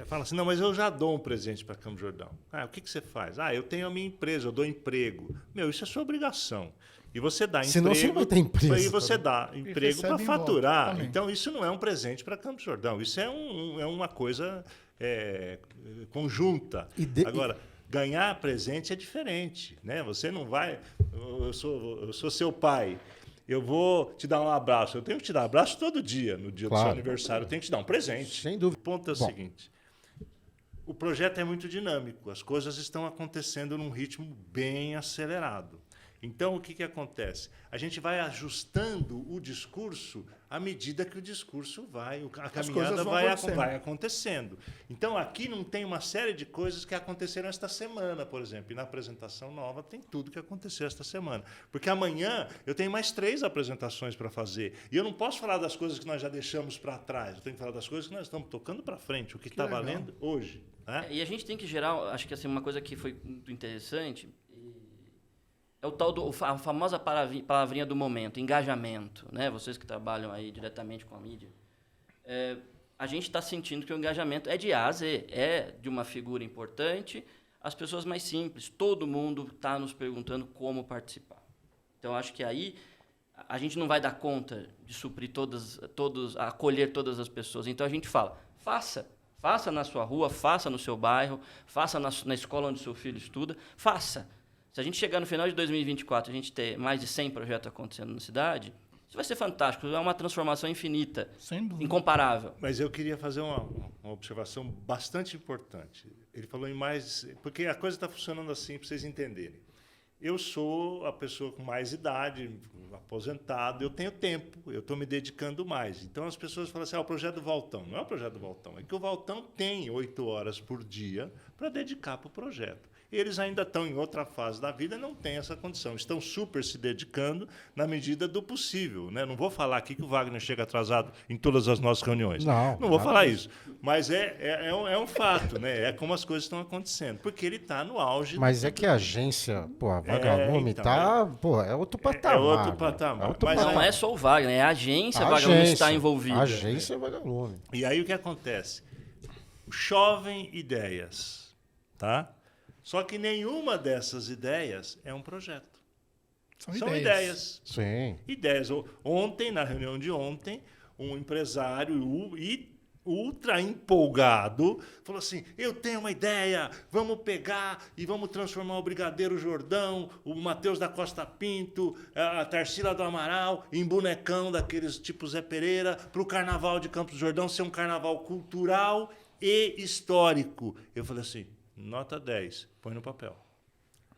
[SPEAKER 5] falam assim, não, mas eu já dou um presente para Campos do Jordão. O que você faz? Eu tenho a minha empresa, eu dou emprego. Isso é sua obrigação. E você dá
[SPEAKER 1] Senão
[SPEAKER 5] emprego.
[SPEAKER 1] você não vai ter empresa.
[SPEAKER 5] E você dá emprego para
[SPEAKER 2] recebe em volta
[SPEAKER 5] faturar.
[SPEAKER 2] também.
[SPEAKER 5] Então, isso não é um presente para Campos do Jordão. Isso é uma coisa conjunta. Agora, ganhar presente é diferente. Né? Você não vai... Eu sou seu pai. Eu vou te dar um abraço. Eu tenho que te dar um abraço todo dia, no dia do seu aniversário. Eu tenho que te dar um presente.
[SPEAKER 1] Sem dúvida.
[SPEAKER 5] O ponto é o seguinte. O projeto é muito dinâmico. As coisas estão acontecendo num ritmo bem acelerado. Então, o que acontece? A gente vai ajustando o discurso à medida que o discurso a caminhada vai acontecendo. Então, aqui não tem uma série de coisas que aconteceram esta semana, por exemplo. E na apresentação nova tem tudo que aconteceu esta semana. Porque amanhã eu tenho mais 3 apresentações para fazer. E eu não posso falar das coisas que nós já deixamos para trás. Eu tenho que falar das coisas que nós estamos tocando para frente, o que está valendo hoje. Né?
[SPEAKER 4] E a gente tem que gerar, acho que assim, uma coisa que foi muito interessante... É o tal a famosa palavrinha do momento, engajamento, né? Vocês que trabalham aí diretamente com a mídia. A gente está sentindo que o engajamento é de A a Z, é de uma figura importante, as pessoas mais simples, todo mundo está nos perguntando como participar. Então, acho que aí a gente não vai dar conta de suprir acolher todas as pessoas. Então, a gente fala, faça na sua rua, faça no seu bairro, faça na escola onde seu filho estuda, faça. Se a gente chegar no final de 2024 a gente ter mais de 100 projetos acontecendo na cidade, isso vai ser fantástico. É uma transformação infinita, incomparável.
[SPEAKER 5] Mas eu queria fazer uma observação bastante importante. Ele falou em mais... Porque a coisa está funcionando assim, para vocês entenderem. Eu sou a pessoa com mais idade, aposentado, eu tenho tempo, eu estou me dedicando mais. Então, as pessoas falam assim, o projeto do Valtão. Não é o projeto do Valtão, é que o Valtão tem 8 horas por dia para dedicar para o projeto. eles ainda estão em outra fase da vida e não têm essa condição. Estão super se dedicando na medida do possível, né? Não vou falar aqui que o Wagner chega atrasado em todas as nossas reuniões. Não vou falar isso. Mas é um fato, né? É como as coisas estão acontecendo. Porque ele está no auge.
[SPEAKER 1] Mas é que a agência, pô, a Vagalume é outro patamar.
[SPEAKER 5] É outro patamar.
[SPEAKER 1] Mas
[SPEAKER 4] não é só o Wagner, é a agência Vagalume que está envolvida.
[SPEAKER 1] A agência Vagalume.
[SPEAKER 5] E aí o que acontece? Chovem ideias, tá? Só que nenhuma dessas ideias é um projeto. São ideias.
[SPEAKER 1] Sim.
[SPEAKER 5] Ideias. Ontem, na reunião de ontem, um empresário ultra empolgado falou assim, eu tenho uma ideia, vamos pegar e vamos transformar o Brigadeiro Jordão, o Matheus da Costa Pinto, a Tarsila do Amaral em bonecão daqueles tipo Zé Pereira para o Carnaval de Campos do Jordão ser um carnaval cultural e histórico. Eu falei assim, nota 10, põe no papel.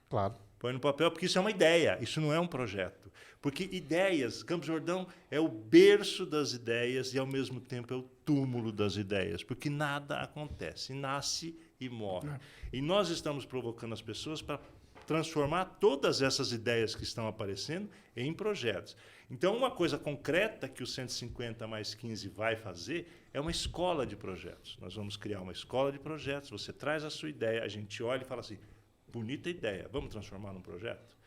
[SPEAKER 1] Claro.
[SPEAKER 5] Põe no papel, porque isso é uma ideia, isso não é um projeto. Porque ideias, Campos do Jordão é o berço das ideias e, ao mesmo tempo, é o túmulo das ideias, porque nada acontece, nasce e morre. E nós estamos provocando as pessoas para transformar todas essas ideias que estão aparecendo em projetos. Então, uma coisa concreta que o 150 mais 15 vai fazer é uma escola de projetos. Nós vamos criar uma escola de projetos, você traz a sua ideia, a gente olha e fala assim, bonita ideia, vamos transformar num projeto?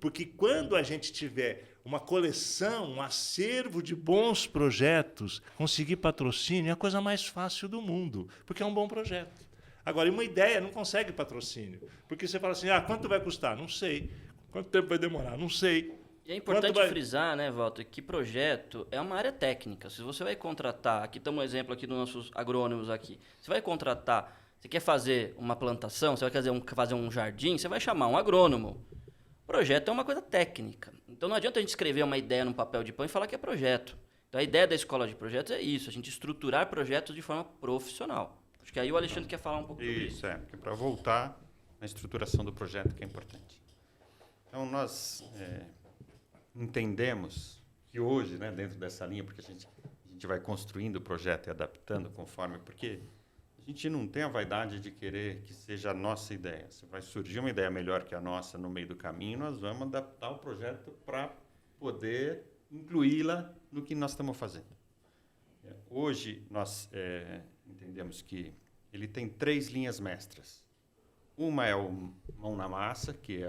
[SPEAKER 5] Porque quando a gente tiver uma coleção, um acervo de bons projetos, conseguir patrocínio é a coisa mais fácil do mundo, porque é um bom projeto. Agora, uma ideia não consegue patrocínio, porque você fala assim, quanto vai custar? Não sei. Quanto tempo vai demorar? Não sei.
[SPEAKER 4] E é importante frisar, né, Walter, que projeto é uma área técnica. Se você vai contratar, aqui estamos um exemplo aqui dos nossos agrônomos aqui, você vai contratar, você quer fazer uma plantação, você vai fazer um jardim, você vai chamar um agrônomo. Projeto é uma coisa técnica. Então não adianta a gente escrever uma ideia num papel de pão e falar que é projeto. Então a ideia da escola de projetos é isso, a gente estruturar projetos de forma profissional. Acho que aí o Alexandre quer falar um pouco sobre isso.
[SPEAKER 3] Isso, porque para voltar na estruturação do projeto que é importante. Então nós entendemos que hoje, né, dentro dessa linha, porque a gente vai construindo o projeto e adaptando conforme, porque a gente não tem a vaidade de querer que seja a nossa ideia. Se vai surgir uma ideia melhor que a nossa no meio do caminho, nós vamos adaptar o projeto para poder incluí-la no que nós estamos fazendo. Hoje, nós entendemos que ele tem 3 linhas mestras. Uma é o Mão na Massa, que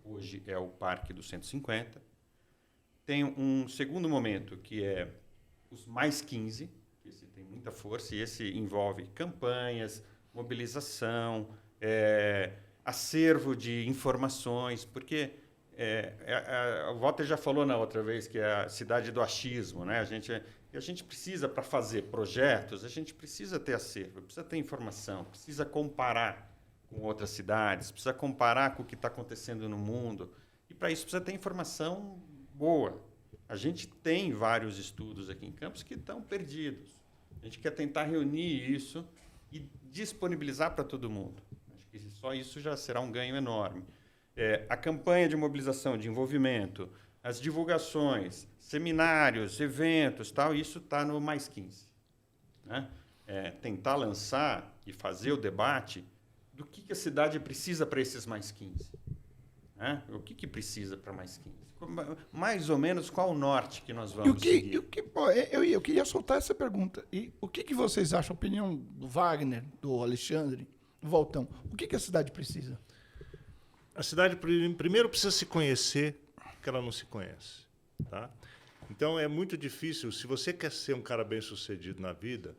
[SPEAKER 3] hoje é o Parque do 150. Tem um segundo momento, que é os mais 15, que esse tem muita força, e esse envolve campanhas, mobilização, acervo de informações, porque o Walter já falou na outra vez que é a cidade do achismo, né? A gente precisa, para fazer projetos, a gente precisa ter acervo, precisa ter informação, precisa comparar com outras cidades, precisa comparar com o que está acontecendo no mundo, e para isso precisa ter informação boa. A gente tem vários estudos aqui em Campos que estão perdidos. A gente quer tentar reunir isso e disponibilizar para todo mundo. Acho que só isso já será um ganho enorme. A campanha de mobilização, de envolvimento, as divulgações, seminários, eventos, tal, isso está no mais 15. Né? Tentar lançar e fazer o debate do que a cidade precisa para esses mais 15. Né? O que precisa para mais 15? Mais ou menos qual o norte que nós vamos seguir?
[SPEAKER 2] Eu queria soltar essa pergunta. E o que vocês acham, a opinião do Wagner, do Alexandre, do Valtão? O que a cidade precisa?
[SPEAKER 5] A cidade, primeiro, precisa se conhecer, que ela não se conhece. Tá? Então, é muito difícil. Se você quer ser um cara bem-sucedido na vida,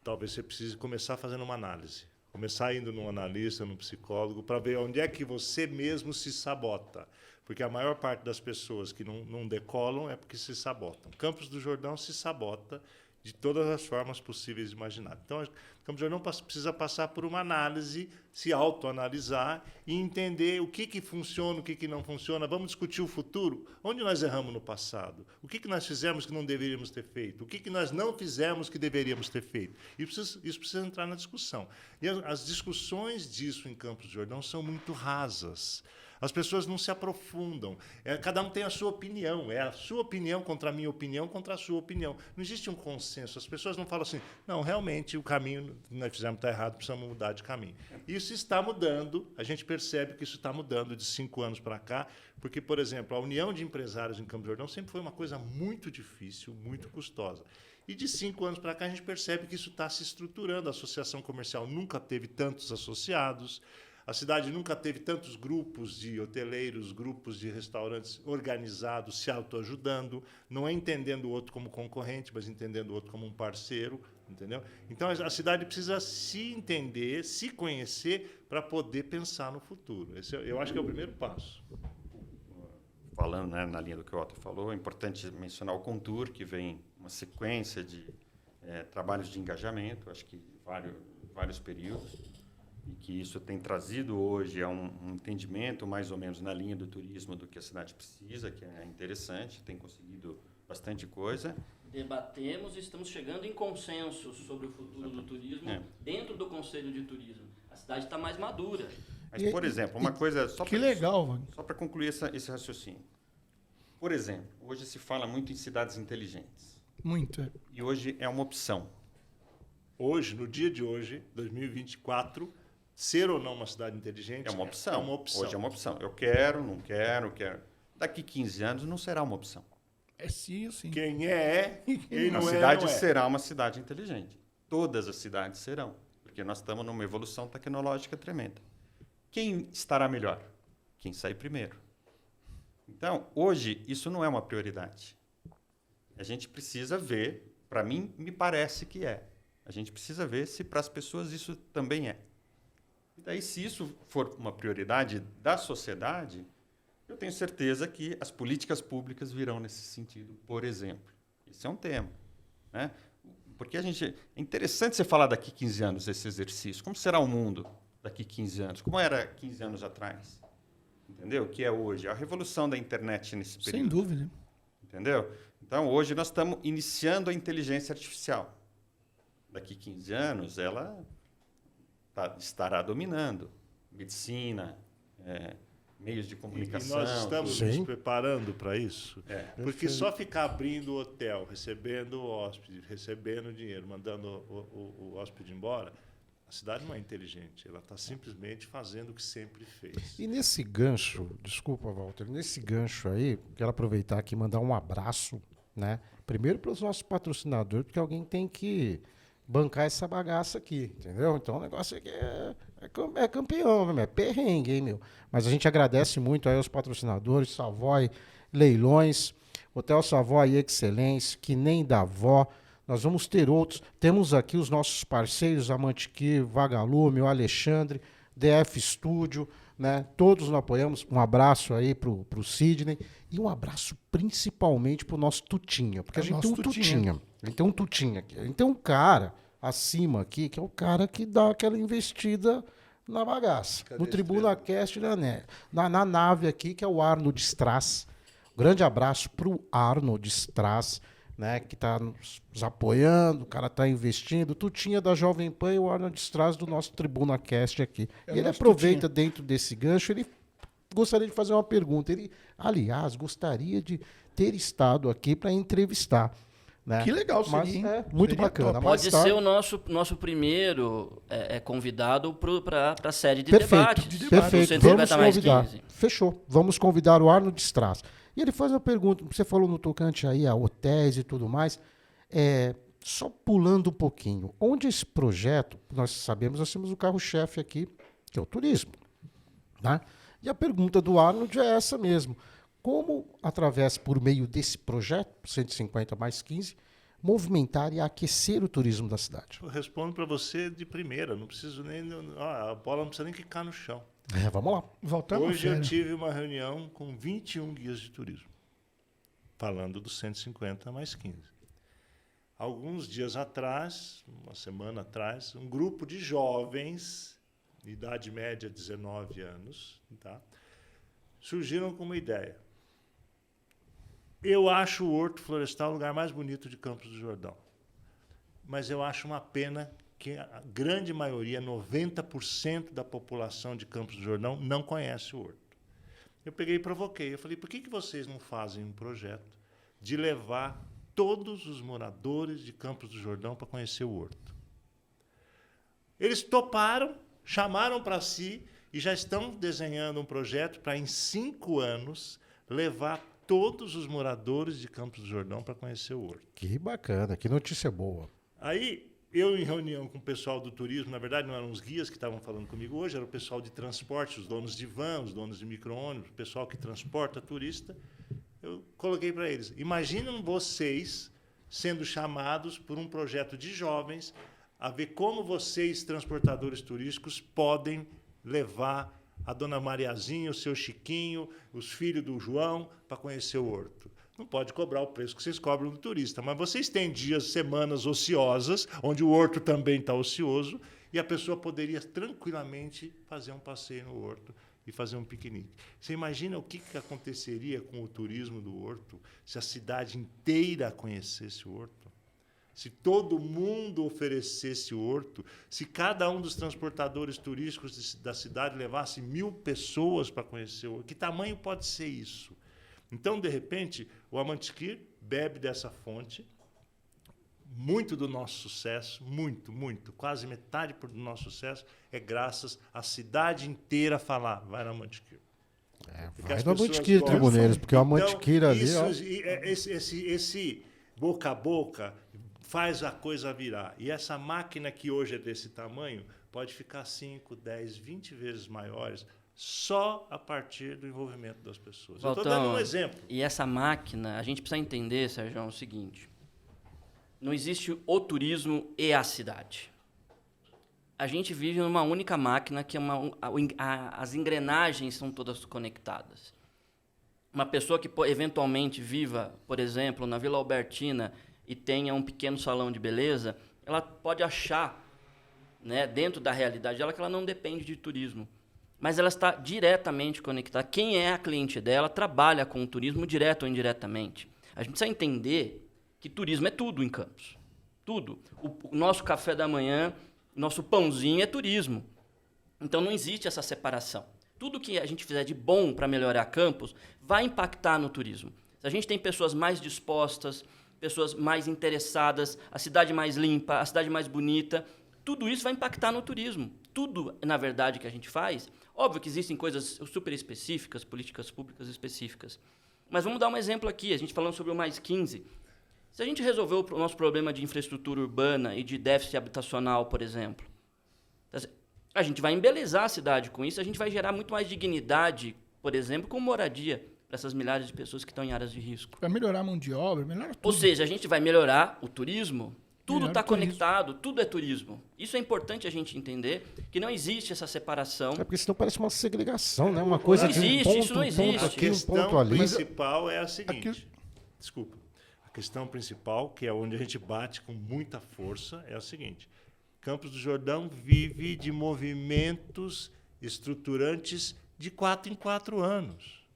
[SPEAKER 5] talvez você precise começar fazendo uma análise. Começar indo num analista, num psicólogo, para ver onde é que você mesmo se sabota. Porque a maior parte das pessoas que não decolam é porque se sabotam. Campos do Jordão se sabota de todas as formas possíveis de imaginar. Então, Campos do Jordão precisa passar por uma análise, se autoanalisar e entender o que funciona, o que não funciona. Vamos discutir o futuro. Onde nós erramos no passado? O que nós fizemos que não deveríamos ter feito? O que nós não fizemos que deveríamos ter feito? Isso precisa entrar na discussão. E as discussões disso em Campos do Jordão são muito rasas. As pessoas não se aprofundam. Cada um tem a sua opinião. É a sua opinião contra a minha opinião contra a sua opinião. Não existe um consenso. As pessoas não falam assim, não, realmente o caminho que nós fizemos está errado, precisamos mudar de caminho. Isso está mudando, a gente percebe que isso está mudando de 5 anos para cá, porque, por exemplo, a união de empresários em Campos do Jordão sempre foi uma coisa muito difícil, muito custosa. E de 5 anos para cá a gente percebe que isso está se estruturando. A associação comercial nunca teve tantos associados, a cidade nunca teve tantos grupos de hoteleiros, grupos de restaurantes organizados, se autoajudando, não é entendendo o outro como concorrente, mas entendendo o outro como um parceiro, entendeu? Então a cidade precisa se entender, se conhecer para poder pensar no futuro. Esse eu acho que é o primeiro passo.
[SPEAKER 3] Falando, né, na linha do que o Otto falou, é importante mencionar o Contour, que vem uma sequência de trabalhos de engajamento, acho que vários períodos, e que isso tem trazido hoje a um entendimento mais ou menos na linha do turismo do que a cidade precisa, que é interessante, tem conseguido bastante coisa.
[SPEAKER 4] Debatemos e estamos chegando em consenso sobre o futuro do turismo dentro do Conselho de Turismo. A cidade está mais madura.
[SPEAKER 3] Mas, por exemplo, uma coisa... Só para concluir esse raciocínio. Por exemplo, hoje se fala muito em cidades inteligentes.
[SPEAKER 2] Muito, é.
[SPEAKER 3] E hoje é uma opção.
[SPEAKER 5] Hoje, no dia de hoje, 2024, ser ou não uma cidade inteligente
[SPEAKER 3] é uma opção.
[SPEAKER 5] É uma opção.
[SPEAKER 3] Hoje é uma opção. Eu quero, não quero, quero. Daqui 15 anos não será uma opção.
[SPEAKER 2] É sim ou sim.
[SPEAKER 5] Quem é, quem não
[SPEAKER 3] a
[SPEAKER 5] é,
[SPEAKER 3] cidade
[SPEAKER 5] não é.
[SPEAKER 3] será uma cidade inteligente. Todas as cidades serão. Porque nós estamos numa evolução tecnológica tremenda. Quem estará melhor? Quem sair primeiro. Então, hoje, isso não é uma prioridade. A gente precisa ver, para mim, me parece que é. A gente precisa ver se para as pessoas isso também é. E daí, se isso for uma prioridade da sociedade, eu tenho certeza que as políticas públicas virão nesse sentido, por exemplo. Esse é um tema, né? Porque é interessante você falar daqui 15 anos esse exercício. Como será o mundo daqui 15 anos? Como era 15 anos atrás? Entendeu? O que é hoje? A revolução da internet nesse período.
[SPEAKER 2] Sem dúvida.
[SPEAKER 3] Entendeu? Então, hoje nós estamos iniciando a inteligência artificial. Daqui 15 anos, ela estará dominando medicina, meios de comunicação.
[SPEAKER 5] E nós estamos nos preparando para isso? Porque só ficar abrindo o hotel, recebendo o hóspede, recebendo dinheiro, mandando o hóspede embora, a cidade não é inteligente. Ela está simplesmente fazendo o que sempre fez.
[SPEAKER 1] E nesse gancho, desculpa, Walter, nesse gancho aí, quero aproveitar aqui e mandar um abraço, né? Primeiro para os nossos patrocinadores, porque alguém tem que bancar essa bagaça aqui, entendeu? Então o negócio aqui é campeão, meu, é perrengue, hein, meu? Mas a gente agradece muito aí aos patrocinadores, Savoy Leilões, Hotel Savoy Excelência, Que Nem da Vó. Nós vamos ter outros. Temos aqui os nossos parceiros, a Mantiqueiro, Vagalume, o Alexandre, DF Studio, né? Todos nós apoiamos. Um abraço aí pro Sidney e um abraço principalmente pro nosso Tutinha, porque a gente tem um Tutinha. A gente tem um Tutinha aqui. A gente tem um cara acima aqui, que é o cara que dá aquela investida na bagaça. No Tribuna Cast, na nave aqui, que é o Arnold Strass. Um grande abraço pro Arnold Strass, né, que está nos apoiando, o cara está investindo. Tutinha da Jovem Pan e o Arnold Strass do nosso Tribuna Cast aqui. E ele aproveita dentro desse gancho, ele gostaria de fazer uma pergunta. Ele, aliás, gostaria de ter estado aqui para entrevistar. Né?
[SPEAKER 2] Que legal, seria,
[SPEAKER 1] muito
[SPEAKER 2] seria
[SPEAKER 1] bacana.
[SPEAKER 2] top.
[SPEAKER 4] Pode ser o nosso primeiro convidado para a série de
[SPEAKER 1] Perfeito,
[SPEAKER 4] debate.
[SPEAKER 1] perfeito. Vamos convidar. Fechou. Vamos convidar o Arnold Strass. E ele faz uma pergunta, você falou no tocante aí a hotéis e tudo mais, só pulando um pouquinho, onde esse projeto, nós sabemos, nós temos o carro-chefe aqui, que é o turismo. Né? E a pergunta do Arnold é essa mesmo. Como, através, por meio desse projeto, 150 mais 15, movimentar e aquecer o turismo da cidade?
[SPEAKER 5] Eu respondo para você de primeira, não preciso nem... a bola não precisa nem quicar no chão.
[SPEAKER 1] Vamos lá.
[SPEAKER 2] Voltamos.
[SPEAKER 5] Hoje eu tive uma reunião com 21 guias de turismo, falando dos 150 mais 15. Alguns dias atrás, uma semana atrás, um grupo de jovens, de idade média 19 anos, tá, surgiram com uma ideia. Eu acho o Horto Florestal o lugar mais bonito de Campos do Jordão, mas eu acho uma pena que a grande maioria, 90% da população de Campos do Jordão, não conhece o Horto. Eu peguei e provoquei. Eu falei, por que vocês não fazem um projeto de levar todos os moradores de Campos do Jordão para conhecer o Horto? Eles toparam, chamaram para si e já estão desenhando um projeto para, em 5 anos, levar todos os moradores de Campos do Jordão para conhecer o Horto.
[SPEAKER 1] Que bacana, que notícia boa.
[SPEAKER 5] Aí, eu em reunião com o pessoal do turismo, na verdade não eram os guias que estavam falando comigo hoje, era o pessoal de transporte, os donos de van, os donos de micro-ônibus, o pessoal que transporta turista. Eu coloquei para eles, imaginem vocês sendo chamados por um projeto de jovens a ver como vocês, transportadores turísticos, podem levar a dona Mariazinha, o seu Chiquinho, os filhos do João, para conhecer o Horto. Não pode cobrar o preço que vocês cobram do turista, mas vocês têm dias, semanas ociosas, onde o Horto também está ocioso, e a pessoa poderia tranquilamente fazer um passeio no Horto e fazer um piquenique. Você imagina o que aconteceria com o turismo do Horto se a cidade inteira conhecesse o Horto? Se todo mundo oferecesse o Horto, se cada um dos transportadores turísticos da cidade levasse 1.000 pessoas para conhecer o Horto, que tamanho pode ser isso? Então, de repente, o Amantiquir bebe dessa fonte. Muito do nosso sucesso, muito, quase metade do nosso sucesso é graças à cidade inteira falar, vai na Amantiquir.
[SPEAKER 1] Vai no Amantiquir, tribuneiros, porque o Amantiquir ali...
[SPEAKER 5] Esse boca a boca faz a coisa virar. E essa máquina que hoje é desse tamanho pode ficar 5, 10, 20 vezes maiores só a partir do envolvimento das pessoas. Eu estou dando um exemplo.
[SPEAKER 4] E essa máquina, a gente precisa entender, Sérgio, o seguinte. Não existe o turismo e a cidade. A gente vive numa única máquina que as engrenagens são todas conectadas. Uma pessoa que eventualmente viva, por exemplo, na Vila Albertina e tenha um pequeno salão de beleza, ela pode achar, né, dentro da realidade dela, que ela não depende de turismo. Mas ela está diretamente conectada. Quem é a cliente dela trabalha com o turismo direto ou indiretamente. A gente precisa entender que turismo é tudo em Campos. Tudo. O nosso café da manhã, nosso pãozinho é turismo. Então não existe essa separação. Tudo que a gente fizer de bom para melhorar Campos vai impactar no turismo. Se a gente tem pessoas mais dispostas, pessoas mais interessadas, a cidade mais limpa, a cidade mais bonita, tudo isso vai impactar no turismo. Tudo, na verdade, que a gente faz. Óbvio que existem coisas super específicas, políticas públicas específicas. Mas vamos dar um exemplo aqui, a gente falando sobre o Mais 15. Se a gente resolver o nosso problema de infraestrutura urbana e de déficit habitacional, por exemplo, a gente vai embelezar a cidade com isso, a gente vai gerar muito mais dignidade, por exemplo, com moradia para essas milhares de pessoas que estão em áreas de risco.
[SPEAKER 2] Vai melhorar a mão de obra, melhora tudo.
[SPEAKER 4] Ou seja, a gente vai melhorar o turismo. Tudo está conectado, tudo é turismo. Isso é importante a gente entender, que não existe essa separação.
[SPEAKER 1] É porque senão parece uma segregação, né? Uma coisa
[SPEAKER 4] não existe,
[SPEAKER 1] de um ponto,
[SPEAKER 4] isso não existe.
[SPEAKER 5] A questão principal é a seguinte.
[SPEAKER 2] Aqui...
[SPEAKER 5] Desculpa. A questão principal, que é onde a gente bate com muita força, é a seguinte. Campos do Jordão vive de movimentos estruturantes de 4 em 4 anos.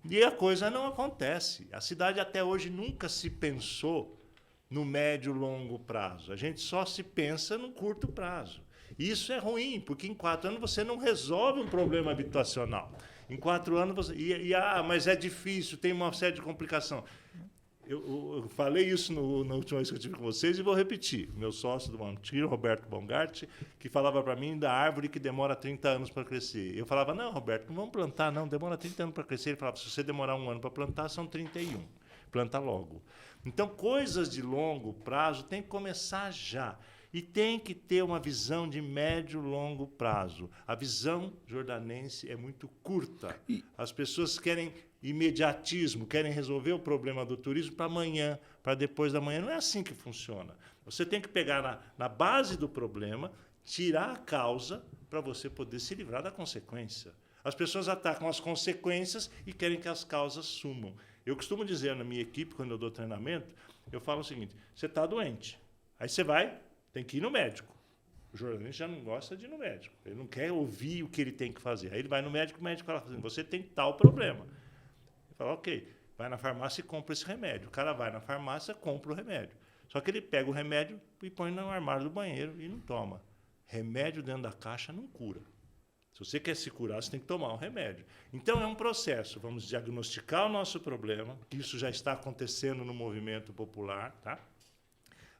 [SPEAKER 5] E a coisa não acontece. A cidade até hoje nunca se pensou no médio e longo prazo. A gente só se pensa no curto prazo. Isso é ruim, porque em 4 anos você não resolve um problema habitacional. Em 4 anos você... mas é difícil, tem uma série de complicações. Eu falei isso na última vez que eu estive com vocês e vou repetir. Meu sócio do Amantiquir, Roberto Bongart, que falava para mim da árvore que demora 30 anos para crescer. Eu falava, não, Roberto, não vamos plantar, não, demora 30 anos para crescer. Ele falava, se você demorar 1 ano para plantar, são 31. Planta logo. Então, coisas de longo prazo tem que começar já. E tem que ter uma visão de médio e longo prazo. A visão jordanense é muito curta. As pessoas querem imediatismo, querem resolver o problema do turismo para amanhã, para depois da manhã. Não é assim que funciona. Você tem que pegar na base do problema, tirar a causa para você poder se livrar da consequência. As pessoas atacam as consequências e querem que as causas sumam. Eu costumo dizer na minha equipe, quando eu dou treinamento, eu falo o seguinte, você está doente, aí você vai, tem que ir no médico. O jornalista já não gosta de ir no médico, ele não quer ouvir o que ele tem que fazer. Aí ele vai no médico, o médico fala assim, você tem tal problema. Ele fala, ok, vai na farmácia e compra esse remédio. O cara vai na farmácia, compra o remédio. Só que ele pega o remédio e põe no armário do banheiro e não toma. Remédio dentro da caixa não cura. Se você quer se curar, você tem que tomar um remédio. Então, é um processo. Vamos diagnosticar o nosso problema. Isso já está acontecendo no movimento popular. Tá?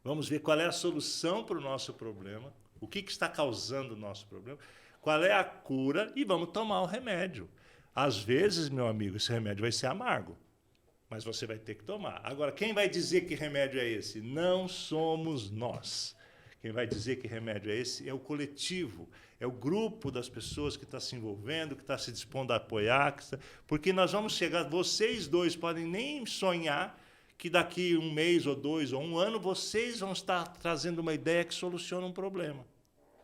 [SPEAKER 5] Vamos ver qual é a solução para o nosso problema, o que está causando o nosso problema, qual é a cura e vamos tomar o remédio. Às vezes, meu amigo, esse remédio vai ser amargo, mas você vai ter que tomar. Agora, quem vai dizer que remédio é esse? Não somos nós. Quem vai dizer que remédio é esse é o coletivo, é o grupo das pessoas que está se envolvendo, que está se dispondo a apoiar, porque nós vamos chegar, vocês dois podem nem sonhar que daqui 1 mês, ou 2, ou 1 ano, vocês vão estar trazendo uma ideia que soluciona um problema.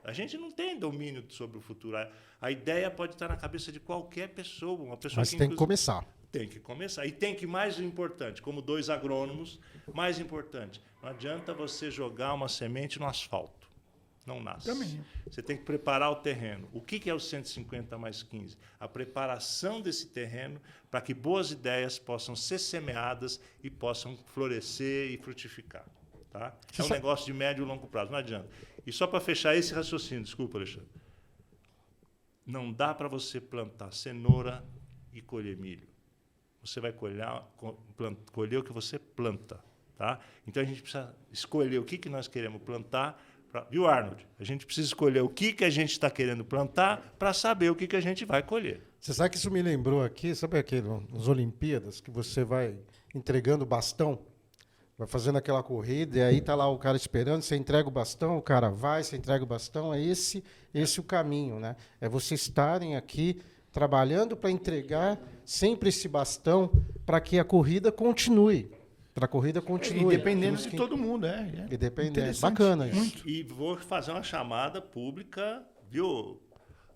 [SPEAKER 5] A gente não tem domínio sobre o futuro. A ideia pode estar na cabeça de qualquer pessoa, uma pessoa
[SPEAKER 1] Mas tem que começar.
[SPEAKER 5] Tem que começar. E tem que, mais importante, como 2 agrônomos, mais importante, não adianta você jogar uma semente no asfalto. Não nasce.
[SPEAKER 2] Também.
[SPEAKER 5] Você tem que preparar o terreno. O que é o 150 mais 15? A preparação desse terreno para que boas ideias possam ser semeadas e possam florescer e frutificar. Tá? É um negócio de médio e longo prazo, não adianta. E só para fechar esse raciocínio, desculpa, Alexandre. Não dá para você plantar cenoura e colher milho. Você vai colher o que você planta. Tá? Então, a gente precisa escolher o que nós queremos plantar. Viu, Arnold? A gente precisa escolher o que a gente está querendo plantar para saber o que a gente vai colher.
[SPEAKER 1] Você sabe que isso me lembrou aqui, sabe aquele, nas Olimpíadas, que você vai entregando o bastão, vai fazendo aquela corrida, e aí tá lá o cara esperando, você entrega o bastão, o cara vai, você entrega o bastão, é esse o caminho, né? É vocês estarem aqui trabalhando para entregar sempre esse bastão para que a corrida continue. Para a corrida continue.
[SPEAKER 2] E dependendo de todo mundo,
[SPEAKER 1] E dependendo.
[SPEAKER 2] Interessante.
[SPEAKER 1] Bacana isso.
[SPEAKER 2] Muito.
[SPEAKER 5] E vou fazer uma chamada pública, viu,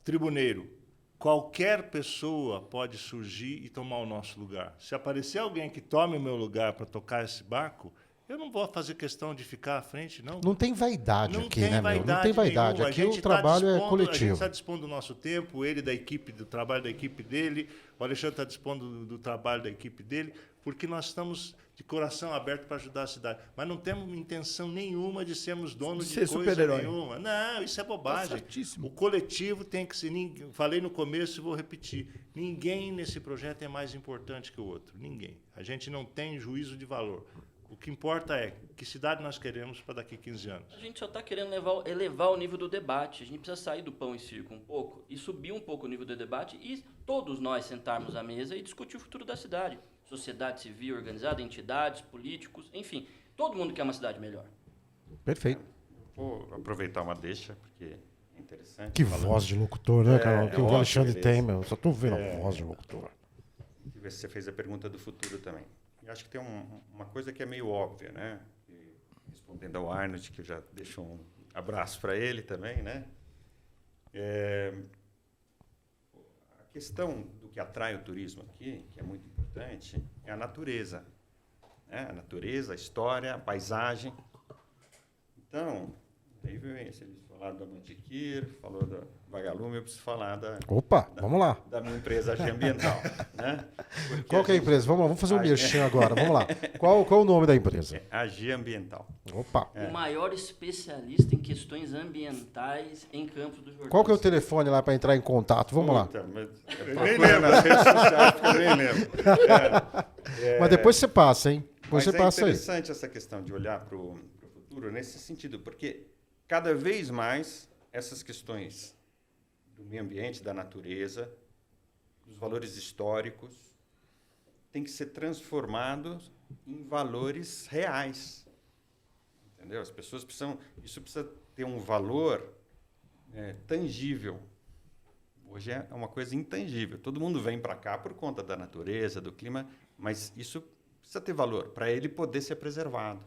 [SPEAKER 5] tribuneiro? Qualquer pessoa pode surgir e tomar o nosso lugar. Se aparecer alguém que tome o meu lugar para tocar esse barco, eu não vou fazer questão de ficar à frente, não.
[SPEAKER 1] Não tem vaidade
[SPEAKER 5] Não
[SPEAKER 1] aqui,
[SPEAKER 5] tem
[SPEAKER 1] né, meu? Não tem vaidade.
[SPEAKER 5] nenhuma.
[SPEAKER 1] Aqui o trabalho é
[SPEAKER 5] A gente
[SPEAKER 1] coletivo.
[SPEAKER 5] está dispondo do nosso tempo, ele da equipe, do trabalho da equipe dele, o Alexandre está dispondo do trabalho da equipe dele, porque nós estamos de coração aberto para ajudar a cidade. Mas não temos intenção nenhuma de sermos donos de
[SPEAKER 2] Ser
[SPEAKER 5] coisa
[SPEAKER 2] super-herói.
[SPEAKER 5] nenhuma. Não, isso é bobagem.
[SPEAKER 2] Tá certíssimo.
[SPEAKER 5] O coletivo tem que ser... Falei no começo e vou repetir. Ninguém nesse projeto é mais importante que o outro. Ninguém. A gente não tem juízo de valor. O que importa é que cidade nós queremos para daqui a 15 anos.
[SPEAKER 4] A gente só está querendo elevar o nível do debate. A gente precisa sair do pão e circo um pouco e subir um pouco o nível do debate e todos nós sentarmos à mesa e discutir o futuro da cidade. Sociedade civil organizada, entidades, políticos, enfim. Todo mundo quer uma cidade melhor.
[SPEAKER 1] Perfeito.
[SPEAKER 3] Vou aproveitar uma deixa, porque é interessante.
[SPEAKER 1] Que voz de locutor, né, cara? Que o
[SPEAKER 3] ótimo,
[SPEAKER 1] Alexandre
[SPEAKER 3] beleza.
[SPEAKER 1] tem, meu. Só tô vendo a voz de locutor.
[SPEAKER 3] Você fez a pergunta do futuro também. Eu acho que tem uma coisa que é meio óbvia, né? E respondendo ao Arnold, que eu já deixo um abraço para ele também, né? A questão do que atrai o turismo aqui, que é muito importante, é a natureza. Né? A natureza, a história, a paisagem. Então, aí veio esse, eles falaram da Mantiqueira, falou da Vagalume, eu preciso falar
[SPEAKER 1] Opa, vamos lá.
[SPEAKER 3] da minha empresa Agi Ambiental. Né? Porque
[SPEAKER 1] Qual que é a empresa? Vamos lá, vamos fazer um merchan agora. Vamos lá. Qual o nome da empresa?
[SPEAKER 3] Agi Ambiental.
[SPEAKER 1] Opa.
[SPEAKER 4] O maior especialista em questões ambientais em Campos do Jordão.
[SPEAKER 1] Qual que é o telefone lá para entrar em contato? Vamos lá.
[SPEAKER 3] Puta, mas nem lembro. Nas redes sociais, eu nem lembro.
[SPEAKER 1] Mas depois você passa, hein? Depois
[SPEAKER 3] Mas
[SPEAKER 1] você passa
[SPEAKER 3] é
[SPEAKER 1] aí.
[SPEAKER 3] interessante essa questão de olhar para o futuro nesse sentido, porque cada vez mais essas questões do meio ambiente, da natureza, dos valores históricos, têm que ser transformados em valores reais. Entendeu? As pessoas precisam... Isso precisa ter um valor tangível. Hoje é uma coisa intangível. Todo mundo vem para cá por conta da natureza, do clima, mas isso precisa ter valor para ele poder ser preservado.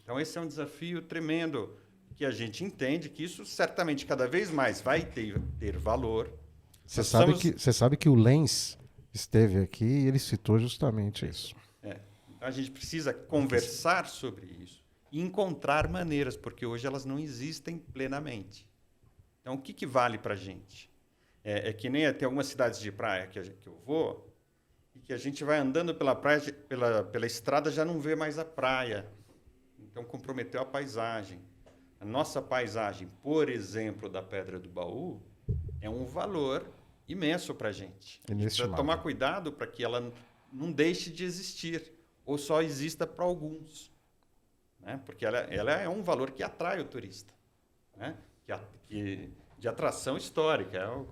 [SPEAKER 3] Então, esse é um desafio tremendo, que a gente entende que isso certamente cada vez mais vai ter valor.
[SPEAKER 1] Você sabe que o Lenz esteve aqui e ele citou justamente isso.
[SPEAKER 3] Então, a gente precisa conversar sobre isso e encontrar maneiras, porque hoje elas não existem plenamente. Então, o que vale para a gente? É que nem tem algumas cidades de praia que eu vou e que a gente vai andando pela praia, pela estrada, já não vê mais a praia. Então, comprometeu a paisagem. A nossa paisagem, por exemplo, da Pedra do Baú, é um valor imenso para a gente. A gente precisa
[SPEAKER 1] Inestimável.
[SPEAKER 3] tomar cuidado para que ela não deixe de existir, ou só exista para alguns. Né? Porque ela é um valor que atrai o turista. Né? De atração histórica, é o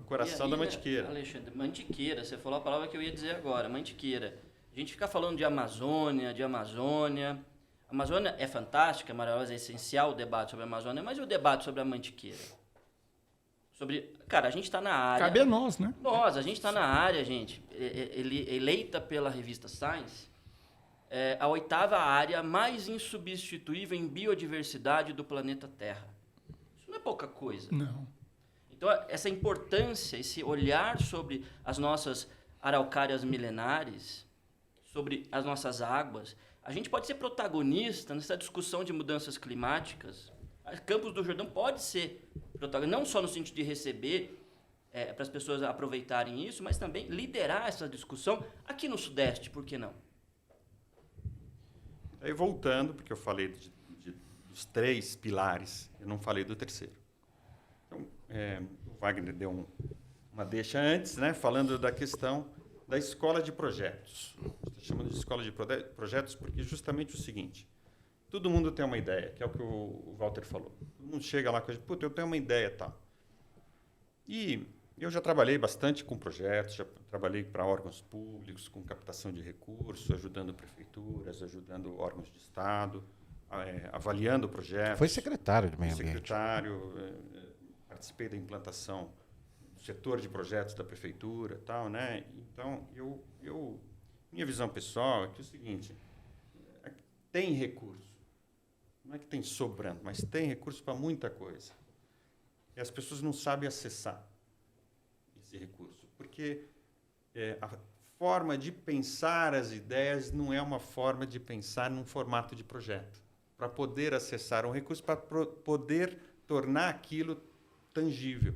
[SPEAKER 3] coração
[SPEAKER 4] E
[SPEAKER 3] da
[SPEAKER 4] aí,
[SPEAKER 3] Mantiqueira.
[SPEAKER 4] Alexandre, Mantiqueira, você falou a palavra que eu ia dizer agora, Mantiqueira. A gente fica falando de Amazônia. A Amazônia é fantástica, maravilhosa, é essencial o debate sobre a Amazônia, mas e o debate sobre a Mantiqueira? Cara, a gente está na área...
[SPEAKER 2] Cabe a nós, né?
[SPEAKER 4] A gente está na área, gente, eleita pela revista Science, a 8ª área mais insubstituível em biodiversidade do planeta Terra. Isso não é pouca coisa.
[SPEAKER 2] Não.
[SPEAKER 4] Então, essa importância, esse olhar sobre as nossas araucárias milenares, sobre as nossas águas, a gente pode ser protagonista nessa discussão de mudanças climáticas. Campos do Jordão pode ser protagonista, não só no sentido de receber, para as pessoas aproveitarem isso, mas também liderar essa discussão aqui no Sudeste, por que não?
[SPEAKER 3] Aí voltando, porque eu falei dos 3 pilares, eu não falei do terceiro. Então, o Wagner deu uma deixa antes, né, falando da questão da escola de projetos. Estou chamando de escola de projetos porque justamente o seguinte, todo mundo tem uma ideia, que é o que o Walter falou. Todo mundo chega lá com a gente, puta, eu tenho uma ideia, tá? E eu já trabalhei bastante com projetos, já trabalhei para órgãos públicos, com captação de recursos, ajudando prefeituras, ajudando órgãos de Estado, avaliando projetos.
[SPEAKER 1] Foi secretário de Meio
[SPEAKER 3] Fui
[SPEAKER 1] Ambiente.
[SPEAKER 3] secretário, participei da implantação do setor de projetos da prefeitura, tal, né? Então, minha visão pessoal é que é o seguinte, tem recurso, não é que tem sobrando, mas tem recurso para muita coisa. E as pessoas não sabem acessar esse recurso, porque a forma de pensar as ideias não é uma forma de pensar num formato de projeto, para poder acessar um recurso, para poder tornar aquilo tangível.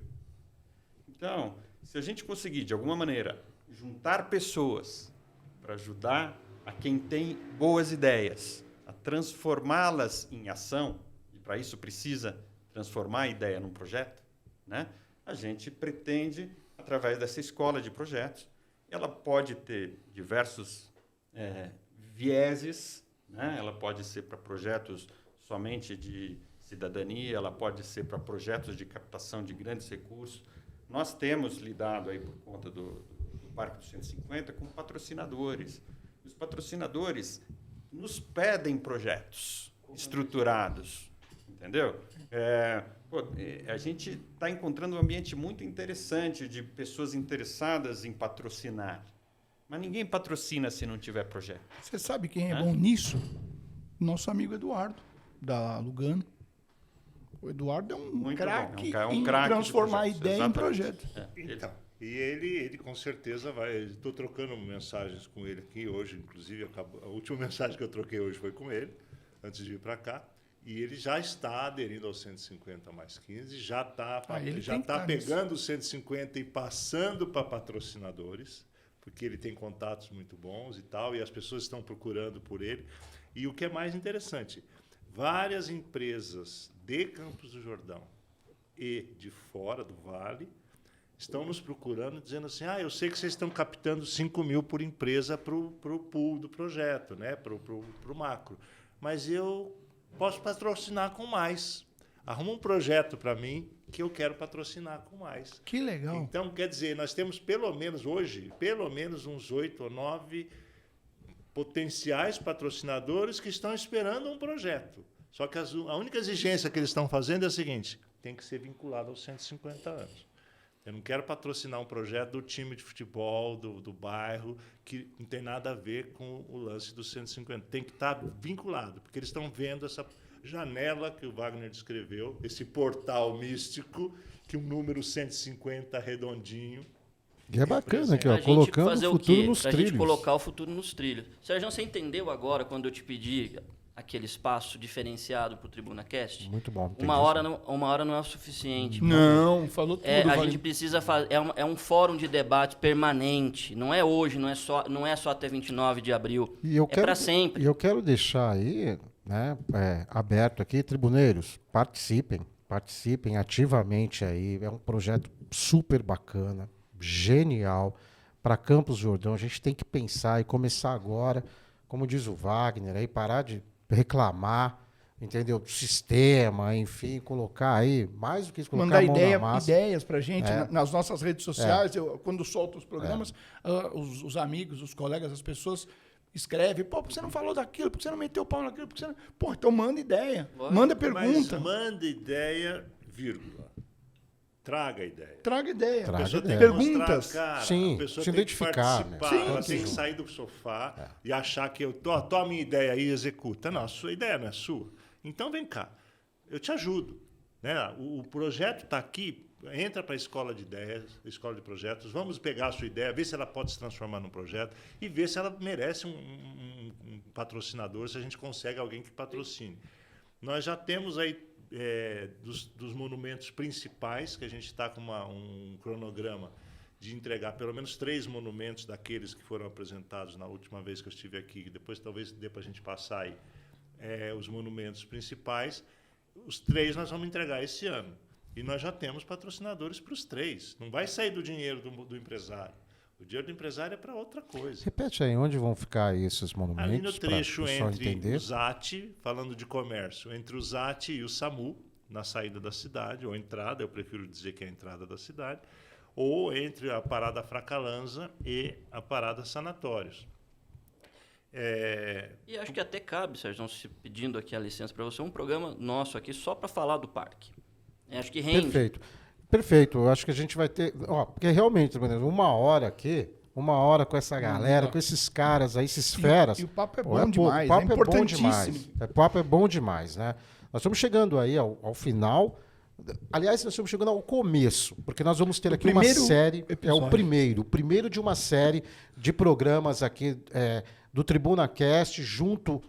[SPEAKER 3] Então, se a gente conseguir, de alguma maneira, juntar pessoas para ajudar a quem tem boas ideias, a transformá-las em ação, e para isso precisa transformar a ideia num projeto, né? A gente pretende, através dessa escola de projetos, ela pode ter diversos vieses, né? Ela pode ser para projetos somente de cidadania, ela pode ser para projetos de captação de grandes recursos. Nós temos lidado, aí, por conta do Parque dos 150, com patrocinadores. Os patrocinadores nos pedem projetos estruturados, entendeu? A gente está encontrando um ambiente muito interessante de pessoas interessadas em patrocinar, mas ninguém patrocina se não tiver projeto.
[SPEAKER 2] Você sabe quem é bom nisso? Nosso amigo Eduardo, da Lugano. O Eduardo é um craque em transformar a ideia em projeto.
[SPEAKER 5] Então, e ele com certeza vai... Estou trocando mensagens com ele aqui hoje, inclusive, a última mensagem que eu troquei hoje foi com ele, antes de ir para cá. E ele já está aderindo aos 150 mais 15, já está pegando os 150 e passando para patrocinadores, porque ele tem contatos muito bons e tal, e as pessoas estão procurando por ele. E o que é mais interessante, várias empresas de Campos do Jordão e de fora do Vale estão nos procurando, dizendo assim, eu sei que vocês estão captando 5 mil por empresa para o pool do projeto, né? para o macro, mas eu posso patrocinar com mais. Arruma um projeto para mim que eu quero patrocinar com mais.
[SPEAKER 2] Que legal.
[SPEAKER 5] Então, quer dizer, nós temos pelo menos hoje, uns 8 ou 9 potenciais patrocinadores que estão esperando um projeto. Só que a única exigência que eles estão fazendo é a seguinte, tem que ser vinculado aos 150 anos. Eu não quero patrocinar um projeto do time de futebol, do bairro, que não tem nada a ver com o lance dos 150. Tem que estar vinculado, porque eles estão vendo essa janela que o Wagner descreveu, esse portal místico, que um número 150 redondinho.
[SPEAKER 1] E é bacana aqui, ó,
[SPEAKER 4] Pra
[SPEAKER 1] colocando
[SPEAKER 4] fazer
[SPEAKER 1] o futuro nos
[SPEAKER 4] pra
[SPEAKER 1] trilhos.
[SPEAKER 4] gente colocar o futuro nos trilhos. Sérgio, você entendeu agora quando eu te pedi aquele espaço diferenciado para o Tribuna Cast?
[SPEAKER 1] Muito bom. entendi
[SPEAKER 4] Uma
[SPEAKER 1] isso.
[SPEAKER 4] hora não é o suficiente.
[SPEAKER 2] Não, falou tudo.
[SPEAKER 4] A
[SPEAKER 2] Wagner.
[SPEAKER 4] gente precisa fazer. É um fórum de debate permanente. Não é hoje, não é só até 29 de abril.
[SPEAKER 1] E eu
[SPEAKER 4] para sempre.
[SPEAKER 1] E eu quero deixar aí, né, aberto aqui, tribuneiros, participem ativamente aí. É um projeto super bacana, genial, para Campos do Jordão. A gente tem que pensar e começar agora, como diz o Wagner, aí parar de reclamar, entendeu? Do sistema, enfim, colocar aí, mais do que isso, colocar
[SPEAKER 2] mandar
[SPEAKER 1] a mão na massa.
[SPEAKER 2] ideias pra gente nas nossas redes sociais. Eu, quando solto os programas, os amigos, os colegas, as pessoas escrevem, pô, por que você não falou daquilo? Por que você não meteu o pau naquilo? Por que você não... Pô, então manda ideia, manda pergunta.
[SPEAKER 5] Mas manda ideia, vírgula. Traga ideia.
[SPEAKER 2] Traga ideia.
[SPEAKER 1] Traga
[SPEAKER 5] A pessoa tem
[SPEAKER 1] ideia.
[SPEAKER 5] que mostrar,
[SPEAKER 2] Perguntas.
[SPEAKER 5] cara,
[SPEAKER 1] Sim,
[SPEAKER 5] a pessoa
[SPEAKER 1] se
[SPEAKER 5] tem
[SPEAKER 1] identificar,
[SPEAKER 5] que
[SPEAKER 1] né?
[SPEAKER 5] participar,
[SPEAKER 2] Sim,
[SPEAKER 5] ela tem
[SPEAKER 2] sim.
[SPEAKER 5] que sair do sofá e achar que eu tô a minha ideia aí executa. Não, a sua ideia não é sua. Então vem cá, eu te ajudo. Né? O projeto está aqui, entra para a escola de ideias, escola de projetos, vamos pegar a sua ideia, ver se ela pode se transformar num projeto e ver se ela merece um patrocinador, se a gente consegue alguém que patrocine. Nós já temos aí dos monumentos principais, que a gente está com um cronograma de entregar pelo menos 3 monumentos daqueles que foram apresentados na última vez que eu estive aqui, depois talvez dê para a gente passar aí os monumentos principais. Os 3 nós vamos entregar esse ano. E nós já temos patrocinadores para os 3. Não vai sair do dinheiro do empresário. O dinheiro do empresário é para outra coisa.
[SPEAKER 1] Repete aí, onde vão ficar esses monumentos?
[SPEAKER 5] Ali no trecho entre
[SPEAKER 1] entender.
[SPEAKER 5] o ZAT, falando de comércio, entre o ZAT e o SAMU, na saída da cidade, ou entrada, eu prefiro dizer que é a entrada da cidade, ou entre a Parada Fracalanza e a Parada Sanatórios.
[SPEAKER 4] E acho que até cabe, Sérgio, se pedindo aqui a licença para você, um programa nosso aqui só para falar do parque. Acho que rende.
[SPEAKER 1] Perfeito. Eu acho que a gente vai ter... porque realmente, uma hora aqui, uma hora com essa galera, com esses caras aí, esses feras...
[SPEAKER 2] E o papo é bom demais,
[SPEAKER 1] o papo
[SPEAKER 2] é importantíssimo.
[SPEAKER 1] bom demais. O papo é bom demais, né? Nós estamos chegando aí ao final... Aliás, nós estamos chegando ao começo, porque nós vamos ter aqui uma série...
[SPEAKER 2] episódio.
[SPEAKER 1] É o primeiro de uma série de programas aqui do TribunaCast, junto